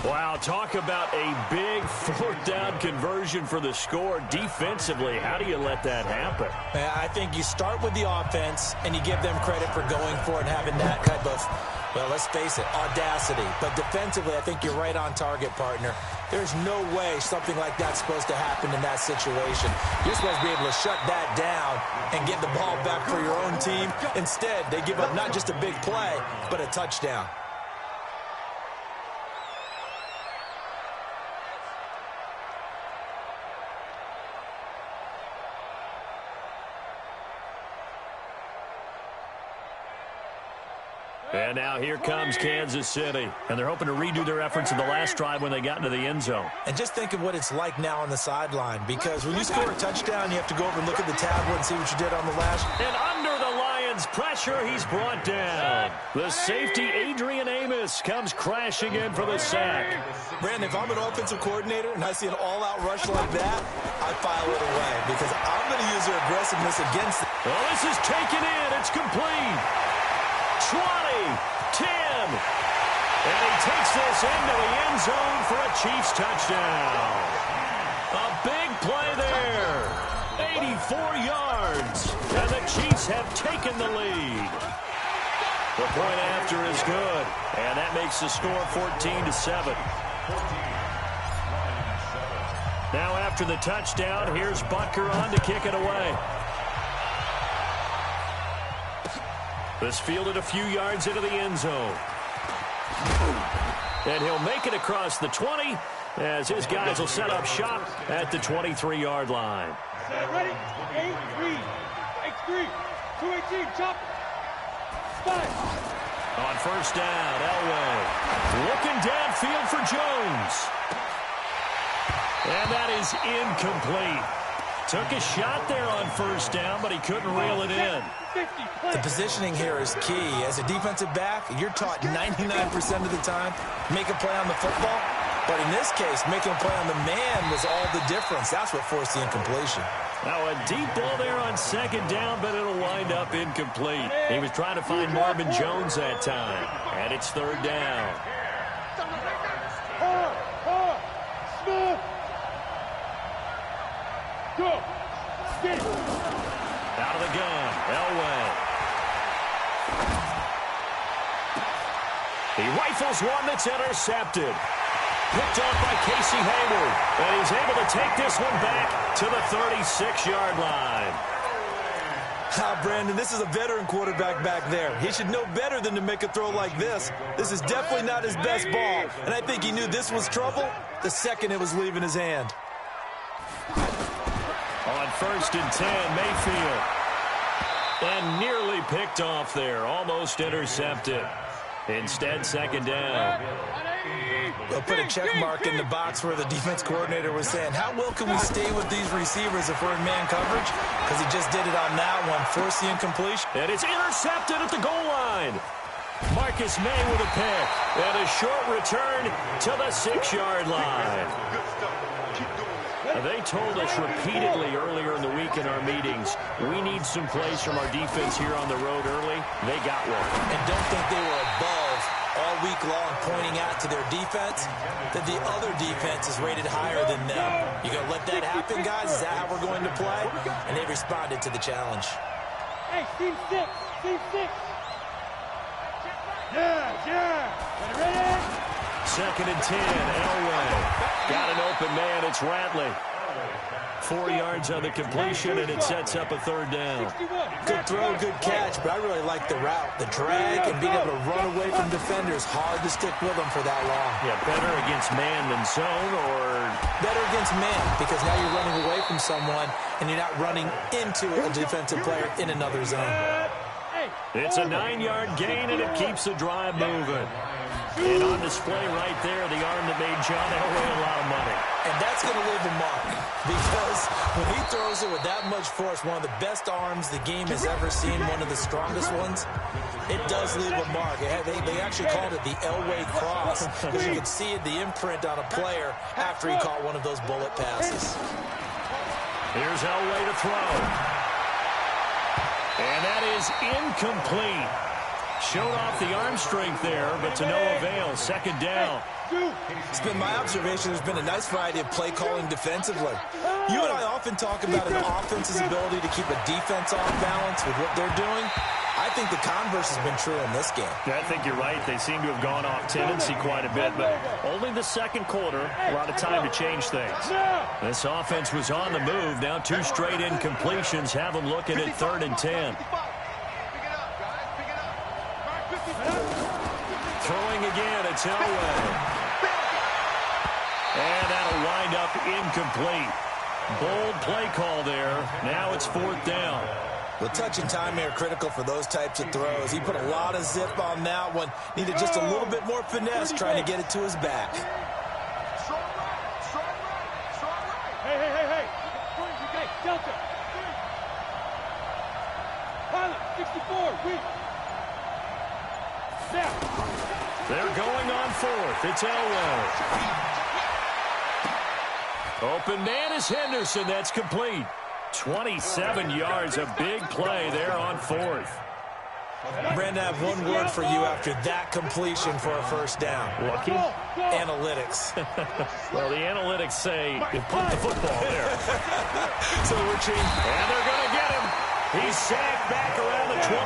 Wow, talk about a big 4th down conversion for the score. Defensively, how do you let that happen? I think you start with the offense, and you give them credit for going for it and having that type of, well, let's face it, audacity. But defensively, I think you're right on target, partner. There's no way something like that's supposed to happen in that situation. You're supposed to be able to shut that down and get the ball back for your own team. Instead, they give up not just a big play, but a touchdown. And now here comes Kansas City. And they're hoping to redo their efforts in the last drive when they got into the end zone. And just think of what it's like now on the sideline, because when you score a touchdown, you have to go over and look at the tablet and see what you did on the last. And under the Lions' pressure, he's brought down. The safety, Adrian Amos, comes crashing in for the sack. Brandon, if I'm an offensive coordinator and I see an all-out rush like that, I file it away because I'm going to use their aggressiveness against it. Well, this is taken in. It's complete. 20, 10, and he takes this into the end zone for a Chiefs touchdown. A big play there, 84 yards, and the Chiefs have taken the lead. The point after is good, and that makes the score 14-7. Now after the touchdown, here's Butker on to kick it away. This fielded a few yards into the end zone. And he'll make it across the 20 as his guys will set up shop at the 23-yard line. Ready? 8-3. 8-3. 2-18. Chop. Spike. On first down, Elway looking downfield for Jones. And that is incomplete. Took a shot there on first down, but he couldn't reel it in. The positioning here is key. As a defensive back, you're taught 99% of the time, make a play on the football. But in this case, making a play on the man was all the difference. That's what forced the incompletion. Now a deep ball there on second down, but it'll wind up incomplete. He was trying to find Marvin Jones that time. And it's third down. Smith. Go. Get it. Out of the gun, Elway. He rifles one that's intercepted. Picked off by Casey Hayward. And he's able to take this one back to the 36-yard line. Brandon, this is a veteran quarterback back there. He should know better than to make a throw like this. This is definitely not his best ball. And I think he knew this was trouble the second it was leaving his hand. On first and 10, Mayfield. And nearly picked off there. Almost intercepted. Instead, second down. They'll put a check mark in the box where the defense coordinator was saying, how well can we stay with these receivers if we're in man coverage? Because he just did it on that one, forced the incompletion. And it's intercepted at the goal line. Marcus May with a pick. And a short return to the 6-yard line. They told us repeatedly earlier in the week in our meetings, we need some plays from our defense here on the road early. They got one. And don't think they were above all week long pointing out to their defense that the other defense is rated higher than them. You going to let that happen, guys? Is that how we're going to play? And they responded to the challenge. Hey, team 6. Team 6. Yeah. Ready? Second and 10, Elway. Got an open man, it's Ratley. 4 yards on the completion, and it sets up a third down. Good throw, good catch, but I really like the route. The drag and being able to run away from defenders, hard to stick with them for that long. Yeah, better against man than zone, or? Better against man, because now you're running away from someone, and you're not running into a defensive player in another zone. It's a 9-yard gain, and it keeps the drive moving. And on display right there, the arm that made John Elway a lot of money. And that's going to leave a mark, because when he throws it with that much force, one of the best arms the game has ever seen, one of the strongest ones, it does leave a mark. They actually called it the Elway cross, because you could see the imprint on a player after he caught one of those bullet passes. Here's Elway to throw. And that is incomplete. Showed off the arm strength there, but to no avail. Second down. It's been my observation there's been a nice variety of play calling defensively. You and I often talk about an offense's ability to keep a defense off balance with what they're doing. I think the converse has been true in this game. Yeah, I think you're right. They seem to have gone off tendency quite a bit, but only the second quarter, a lot of time to change things. This offense was on the move. Now 2 straight incompletions have them looking at 3rd and 10. Throwing again, it's Elway. And that'll wind up incomplete. Bold play call there. Now it's 4th down. The touch and time are critical for those types of throws. He put a lot of zip on that one. Needed just a little bit more finesse trying to get it to his back. Hey. Delta. Pilot, 64, weak. They're going on 4th. It's Elway. Open man is Henderson. That's complete. 27 yards. A big play there on 4th. Brandon, I have one word for you after that completion for a first down. Lucky? Analytics. Well, the analytics say you put the football there. So we're changing. And they're going to get him. He's sacked back around the 28.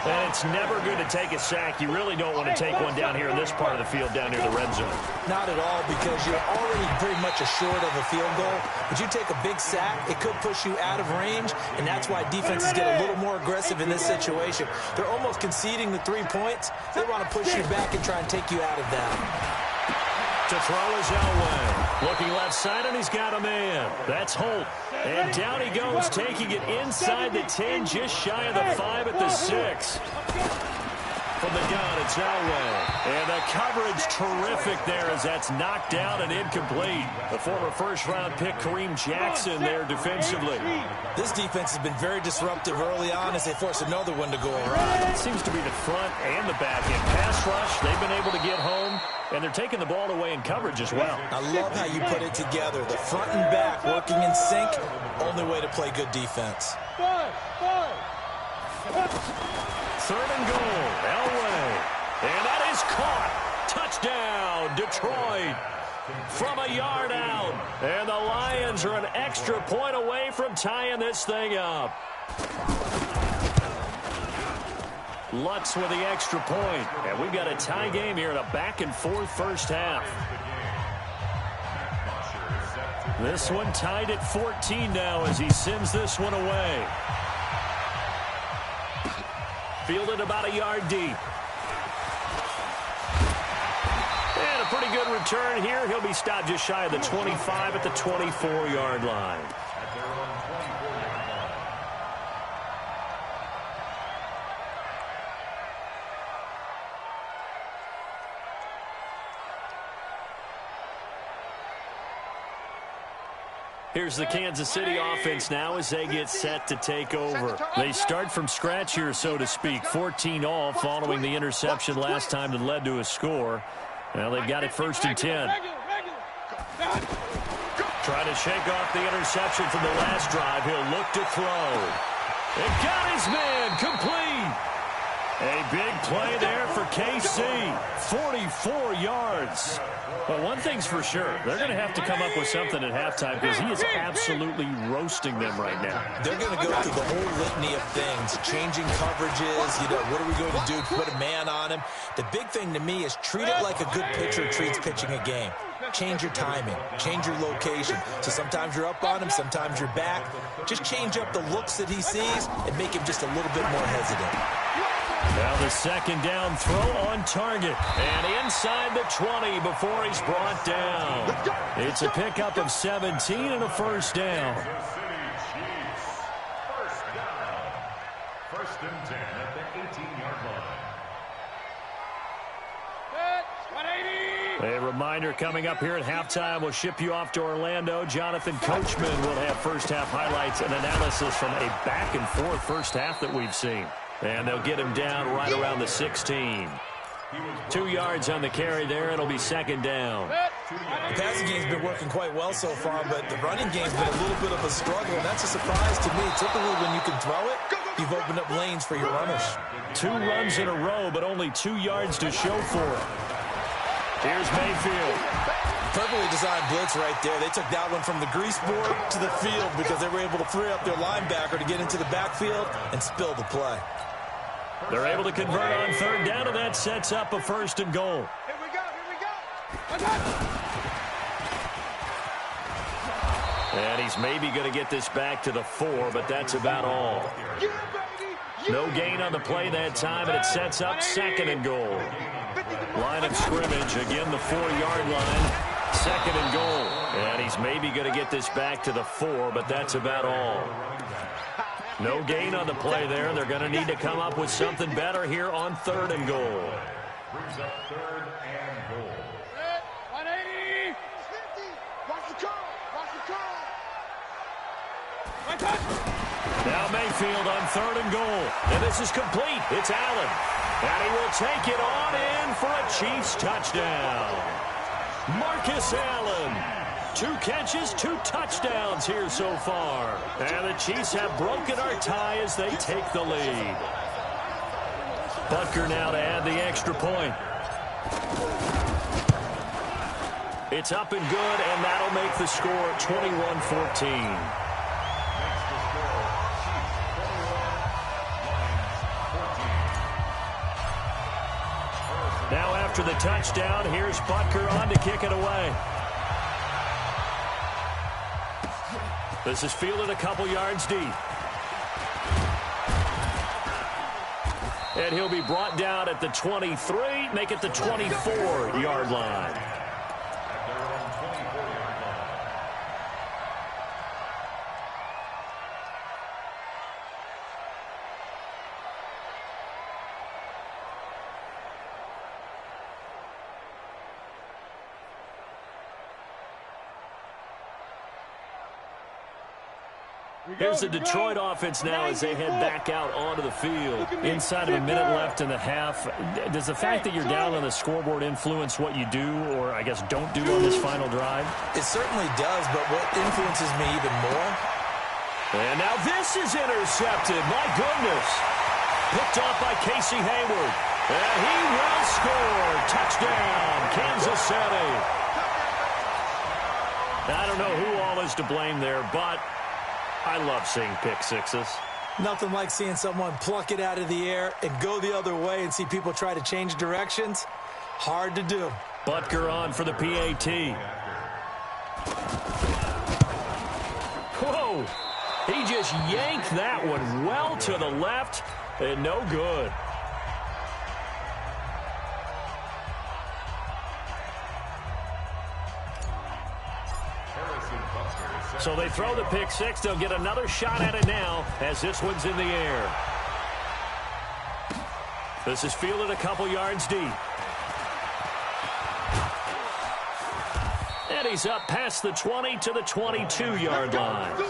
And it's never good to take a sack. You really don't want to take one down here in this part of the field, down near the red zone. Not at all, because you're already pretty much assured of a field goal. But you take a big sack, it could push you out of range, and that's why defenses get a little more aggressive in this situation. They're almost conceding the 3 points. They want to push you back and try and take you out of that. To throw is Elway. Looking left side, and he's got a man. That's Holt. And down he goes, taking it inside the 10, just shy of the 5 at the 6. From the gun, it's Elway. And the coverage terrific there as that's knocked down and incomplete. The former first-round pick, Kareem Jackson, there defensively. This defense has been very disruptive early on as they force another one to go around. It seems to be the front and the back end. Pass rush, they've been able to get home, and they're taking the ball away in coverage as well. I love how you put it together. The front and back working in sync, only way to play good defense. 3rd and goal, Elway. And that is caught. Touchdown, Detroit. From a yard out. And the Lions are an extra point away from tying this thing up. Lutz with the extra point. And we've got a tie game here in a back-and-forth first half. This one tied at 14 now as he sends this one away. Fielded about a yard deep. And a pretty good return here. He'll be stopped just shy of the 25 at the 24-yard line. Here's the Kansas City offense now as they get set to take over. They start from scratch here, so to speak. 14 all following the interception last time that led to a score. Well, they've got it 1st and 10. Trying to shake off the interception from the last drive. He'll look to throw. And got his man complete. A big play there for KC. 44 yards. But one thing's for sure, they're going to have to come up with something at halftime because he is absolutely roasting them right now. They're going to go through the whole litany of things, changing coverages, what are we going to do to put a man on him? The big thing to me is treat it like a good pitcher treats pitching a game. Change your timing, change your location. So sometimes you're up on him, sometimes you're back. Just change up the looks that he sees and make him just a little bit more hesitant. Now the 2nd down throw on target. And inside the 20 before he's brought down. It's a pickup of 17 and a 1st down. 1st and 10 at the 18-yard line. A reminder coming up here at halftime. We'll ship you off to Orlando. Jonathan Coachman will have first half highlights and analysis from a back-and-forth first half that we've seen. And they'll get him down right around the 16. 2 yards on the carry there. It'll be 2nd down. The passing game's been working quite well so far, but the running game's been a little bit of a struggle, and that's a surprise to me. Typically, when you can throw it, you've opened up lanes for your runners. 2 runs in a row, but only 2 yards to show for it. Here's Mayfield. Perfectly designed blitz right there. They took that one from the grease board to the field because they were able to free up their linebacker to get into the backfield and spill the play. They're able to convert on 3rd down, and that sets up a 1st and goal. Here we go. And he's maybe going to get this back to the 4, but that's about all. No gain on the play that time, and it sets up 2nd and goal. Line of scrimmage, again the 4-yard line. 2nd and goal. And he's maybe going to get this back to the 4, but that's about all. No gain on the play there. They're going to need to come up with something better here on 3rd and goal. Brings up 3rd and goal. 180. Watch the call. Now Mayfield on 3rd and goal. And this is complete. It's Allen. And he will take it on in for a Chiefs touchdown. Marcus Allen. 2 catches, 2 touchdowns here so far. And the Chiefs have broken our tie as they take the lead. Butker now to add the extra point. It's up and good, and that'll make the score 21-14. after the touchdown. Here's Butker on to kick it away. This is fielded a couple yards deep. And he'll be brought down at the 23, make it the 24-yard line. Here's the Detroit offense now as they head back out onto the field. Inside of a minute left in the half. Does the fact that you're down on the scoreboard influence what you do or, I guess, don't do on this final drive? It certainly does, but what influences me even more? And now this is intercepted. My goodness. Picked off by Casey Hayward. And he will score. Touchdown, Kansas City. I don't know who all is to blame there, but I love seeing pick sixes. Nothing like seeing someone pluck it out of the air and go the other way and see people try to change directions. Hard to do. Butker on for the PAT. Whoa! He just yanked that one well to the left and no good. So they throw the pick six. They'll get another shot at it now as this one's in the air. This is fielded a couple yards deep. And he's up past the 20 to the 22-yard line.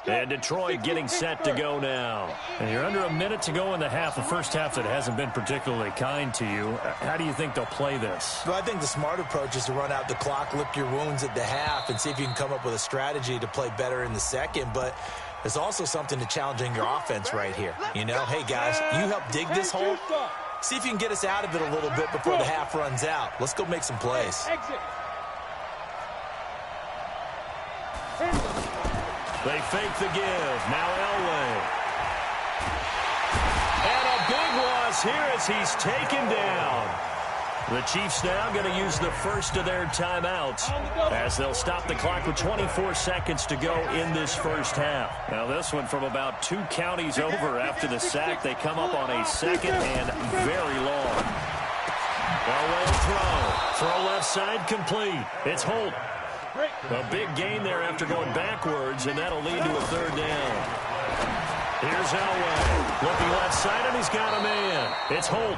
And Detroit getting set to go now. And you're under a minute to go in the half, the first half that hasn't been particularly kind to you. How do you think they'll play this? Well, I think the smart approach is to run out the clock, lick your wounds at the half, and see if you can come up with a strategy to play better in the second. But there's also something to challenging your offense right here. You know, hey, guys, you help dig this hole. See if you can get us out of it a little bit before the half runs out. Let's go make some plays. They fake the give. Now Elway. And a big loss here as he's taken down. The Chiefs now going to use the first of their timeouts as they'll stop the clock with 24 seconds to go in this first half. Now this one from about 2 counties over after the sack. They come up on a second and very long. Elway will throw. Throw left side complete. It's Holt. A big gain there after going backwards, and that'll lead to a third down. Here's Elway. Looking left side, and he's got a man. It's Holt.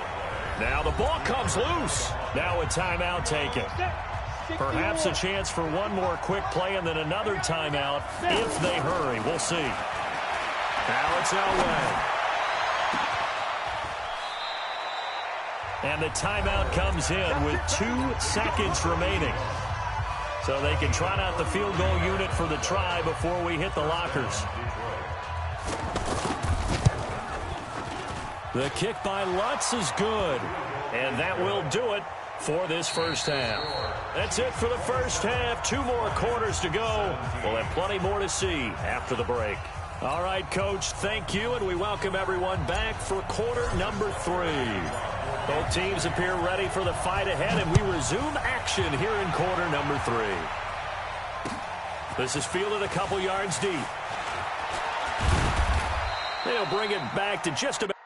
Now the ball comes loose. Now a timeout taken. Perhaps a chance for one more quick play and then another timeout if they hurry. We'll see. Now it's Elway. And the timeout comes in with 2 seconds remaining. So they can trot out the field goal unit for the try before we hit the lockers. The kick by Lutz is good. And that will do it for this first half. That's it for the first half. 2 more quarters to go. We'll have plenty more to see after the break. All right, Coach, thank you, and we welcome everyone back for quarter number 3. Both teams appear ready for the fight ahead, and we resume action here in quarter number 3. This is fielded a couple yards deep. They'll bring it back to just about.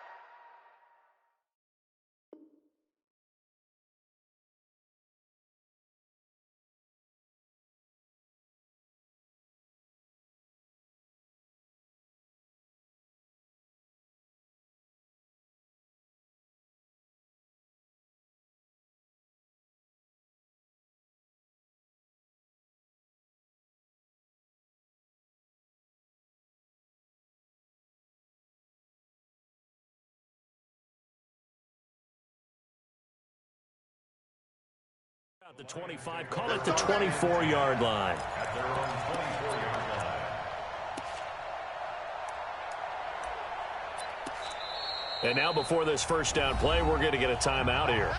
The 25, call it the 24-yard line. At their own 24-yard line. And now before this first down play, we're going to get a timeout here.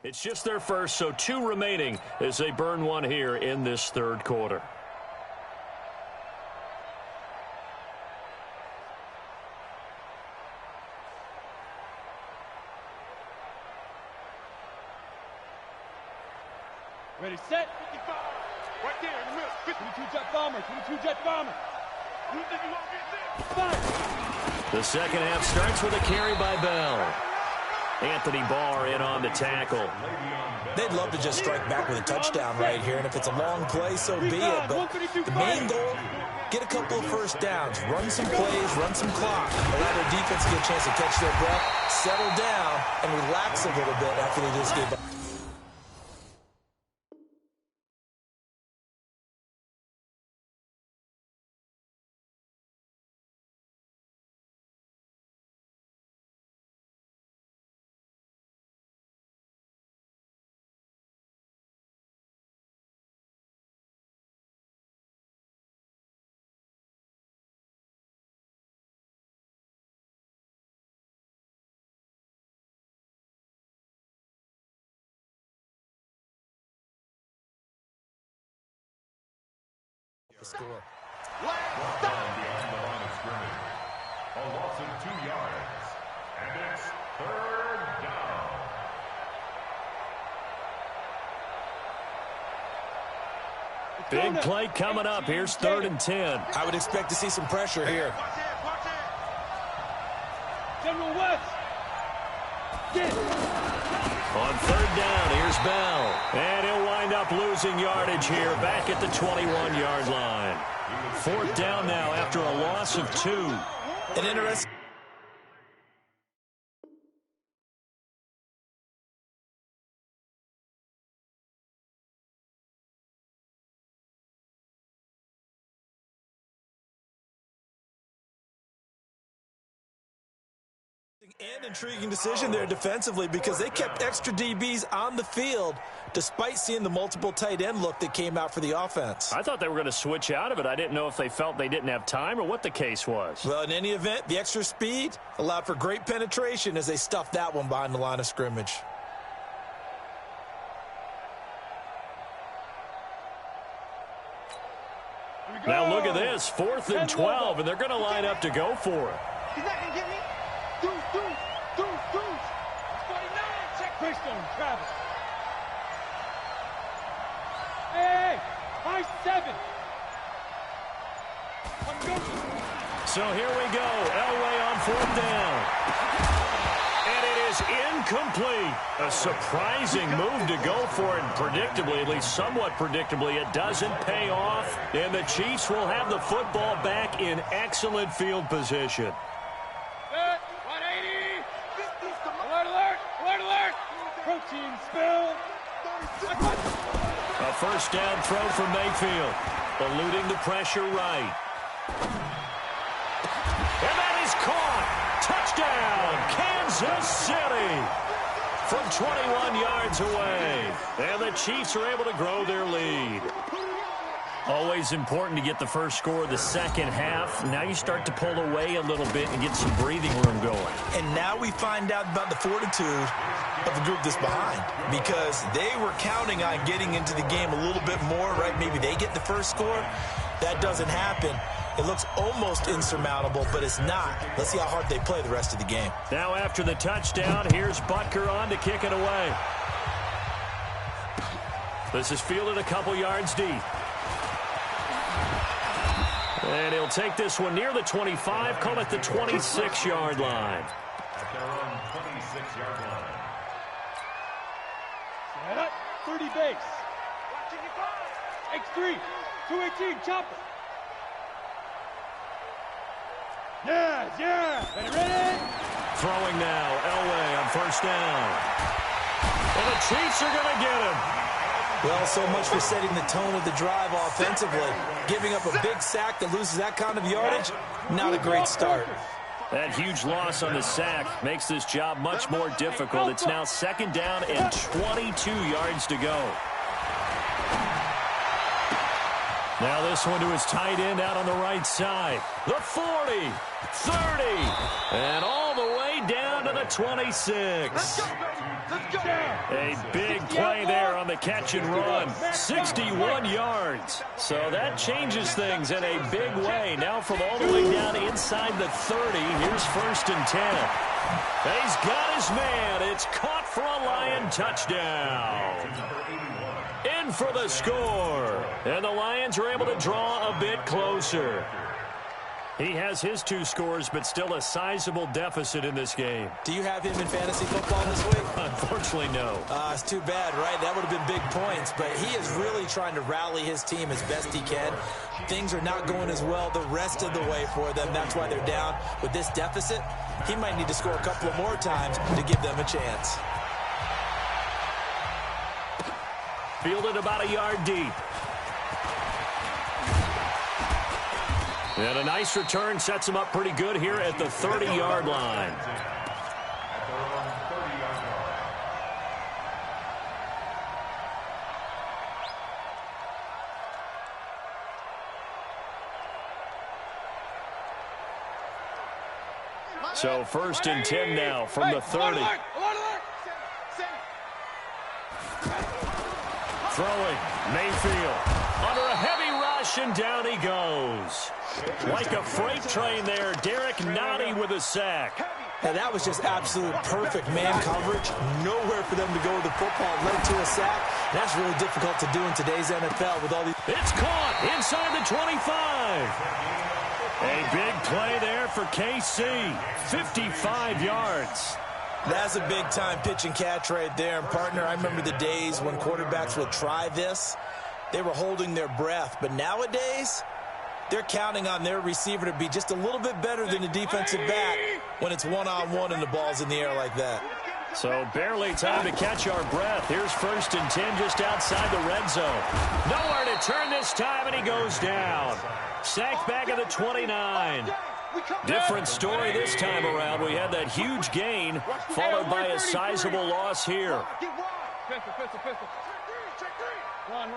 It's just their first, so 2 remaining as they burn one here in this third quarter. Ready, set, 55. Right there in the middle. 22 jet bomber, 22 jet bomber. You think you won't get this? The second half starts with a carry by Bell. Anthony Barr in on the tackle. They'd love to just strike back with a touchdown right here, and if it's a long play, so be it. But the main goal, get a couple of first downs, run some plays, run some clock, allow their defense to get a chance to catch their breath, settle down, and relax a little bit after they just gave up. The score. Ball beyond the line of scrimmage. A loss of 2 yards. And it's third down. Big play coming up. Here's 3rd and 10. I would expect to see some pressure here. General West. Get. On 3rd down, here's Bell. And he'll wind up losing yardage here back at the 21-yard line. 4th down now after a loss of 2. An interesting. And intriguing decision there defensively because they kept extra DBs on the field despite seeing the multiple tight end look that came out for the offense. I thought they were going to switch out of it. I didn't know if they felt they didn't have time or what the case was. Well, in any event, the extra speed allowed for great penetration as they stuffed that one behind the line of scrimmage. Now look at this, 4th and 12, and they're going to line up to go for it. He's not going to get me. Deuce. 49. Check Christian. Travis. Hey, high 7. So here we go. Elway on 4th down. And it is incomplete. A surprising move to go for it. Predictably, at least somewhat predictably, it doesn't pay off. And the Chiefs will have the football back in excellent field position. 180. Alert. Protein spill. A first down throw from Mayfield. Eluding the pressure right. And that is caught. Touchdown, Kansas City. From 21 yards away. And the Chiefs are able to grow their lead. Always important to get the first score of the second half. Now you start to pull away a little bit and get some breathing room going. And now we find out about the fortitude of the group that's behind because they were counting on getting into the game a little bit more, right? Maybe they get the first score. That doesn't happen. It looks almost insurmountable, but it's not. Let's see how hard they play the rest of the game. Now after the touchdown, here's Butker on to kick it away. This is fielded a couple yards deep. And he'll take this one near the 25, call it the 26-yard line. At their own 26-yard line. Set up, 30 base. X3, 218, chopper. Yeah. Ready? Throwing now, Elway on first down. And the Chiefs are going to get him. Well, so much for setting the tone of the drive offensively. Giving up a big sack that loses that kind of yardage, not a great start. That huge loss on the sack makes this job much more difficult. It's now second down and 22 yards to go. Now this one to his tight end out on the right side. The 40, 30, and all the way down to the 26. A big play there on the catch and run. 61 yards. So that changes things in a big way. Now from all the way down inside the 30, here's first and 10. And he's got his man. It's caught for a Lion touchdown. In for the score. And the Lions are able to draw a bit closer. He has his 2 scores, but still a sizable deficit in this game. Do you have him in fantasy football this week? Unfortunately, no. It's too bad, right? That would have been big points, but he is really trying to rally his team as best he can. Things are not going as well the rest of the way for them. That's why they're down. With this deficit, he might need to score a couple of more times to give them a chance. Fielded about a yard deep. And a nice return sets him up pretty good here at the 30-yard line. So first and 10 now from the 30. Throwing, Mayfield under a heavy rush, and down he goes. Like a freight train there, Derek Nottie with a sack. And that was just absolute perfect man coverage. Nowhere for them to go with the football, led to a sack. That's really difficult to do in today's NFL with all these. It's caught inside the 25. A big play there for KC. 55 yards. That's a big-time pitch and catch right there. And, partner, I remember the days when quarterbacks would try this. They were holding their breath. But nowadays, they're counting on their receiver to be just a little bit better than the defensive back when it's one-on-one and the ball's in the air like that. So barely time to catch our breath. Here's first and 10 just outside the red zone. Nowhere to turn this time, and he goes down. Sacked back at the 29. Different story this time around. We had that huge gain, followed by a sizable loss here. Pistol. Run.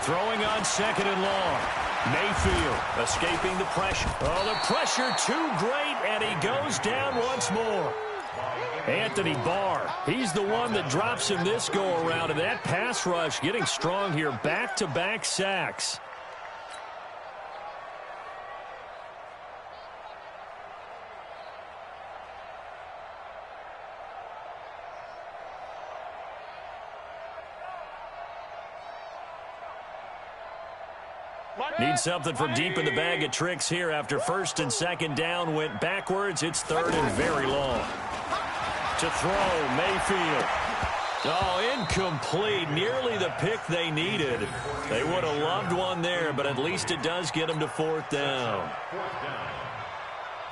Throwing on second and long. Mayfield escaping the pressure. Oh, the pressure too great, and he goes down once more. Anthony Barr, he's the one that drops him this go-around, and that pass rush getting strong here. Back-to-back sacks. Need something from deep in the bag of tricks here after first and second down went backwards. It's third and very long. To throw, Mayfield. Oh, incomplete. Nearly the pick they needed. They would have loved one there, but at least it does get them to fourth down.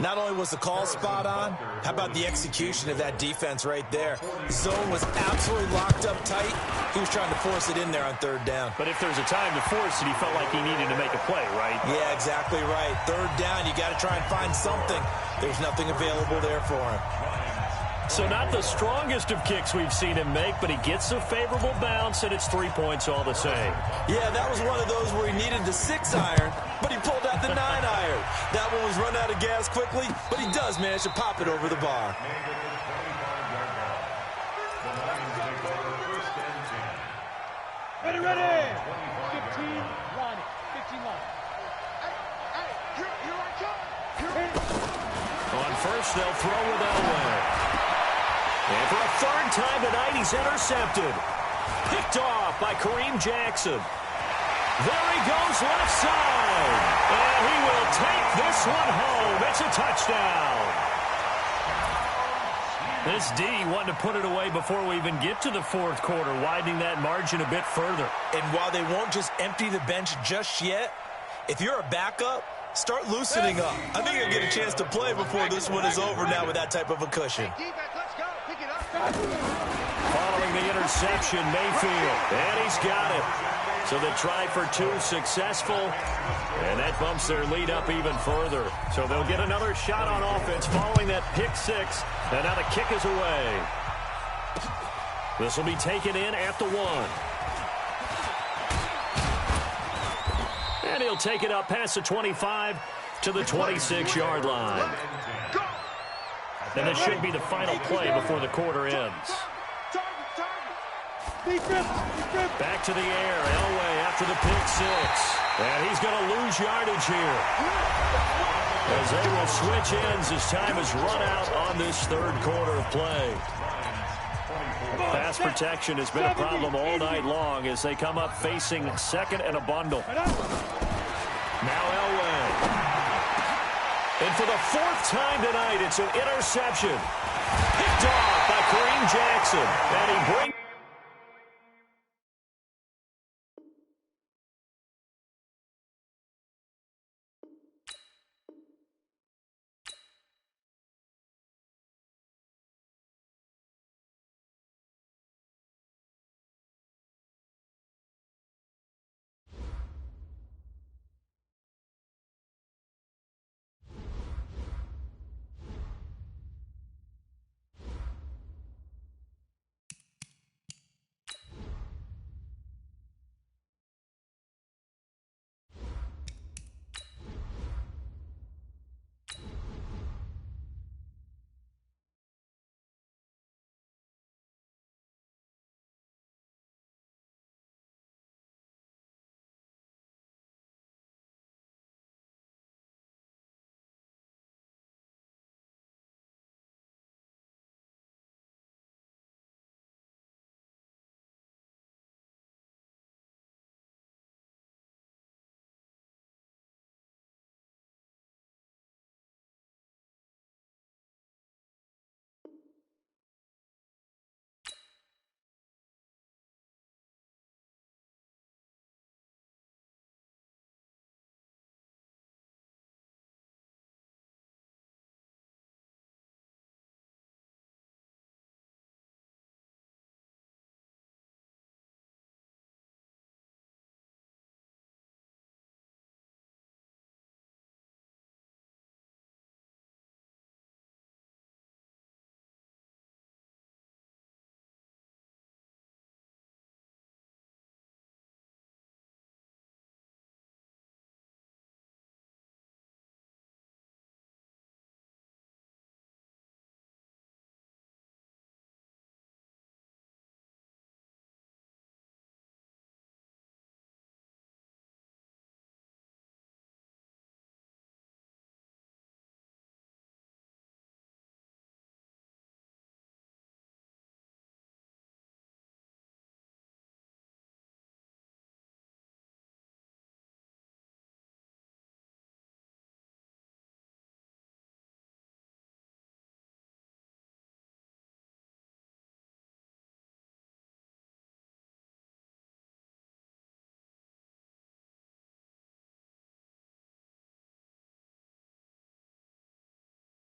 Not only was the call spot on, how about the execution of that defense right there? Zone was absolutely locked up tight. He was trying to force it in there on third down. But if there's a time to force it, he felt like he needed to make a play, right? Yeah, exactly right. Third down, you got to try and find something. There's nothing available there for him. So not the strongest of kicks we've seen him make, but he gets a favorable bounce, and it's 3 points all the same. Yeah, that was one of those where he needed the 6-iron, but he pulled out the 9-iron. That one was run out of gas quickly, but he does manage to pop it over the bar. Ready. 15 line. On first, they'll throw with Elway. And for a third time tonight, he's intercepted. Picked off by Kareem Jackson. There he goes left side. And he will take this one home. It's a touchdown. This D wanted to put it away before we even get to the fourth quarter, widening that margin a bit further. And while they won't just empty the bench just yet, if you're a backup, start loosening up. I think you'll get a chance to play before this one is over now with that type of a cushion. Following the interception, Mayfield, and he's got it. So the try for two successful, and that bumps their lead up even further. So they'll get another shot on offense following that pick six, and now the kick is away. This will be taken in at the 1. And he'll take it up past the 25 to the 26-yard line. And it should be the final play before the quarter ends. Back to the air. Elway after the pick six. And he's going to lose yardage here, as they will switch ends as time has run out on this third quarter of play. Pass protection has been a problem all night long as they come up facing second and a bundle. Now Elway. And for the fourth time tonight, it's an interception. Picked off by Kareem Jackson. And he brings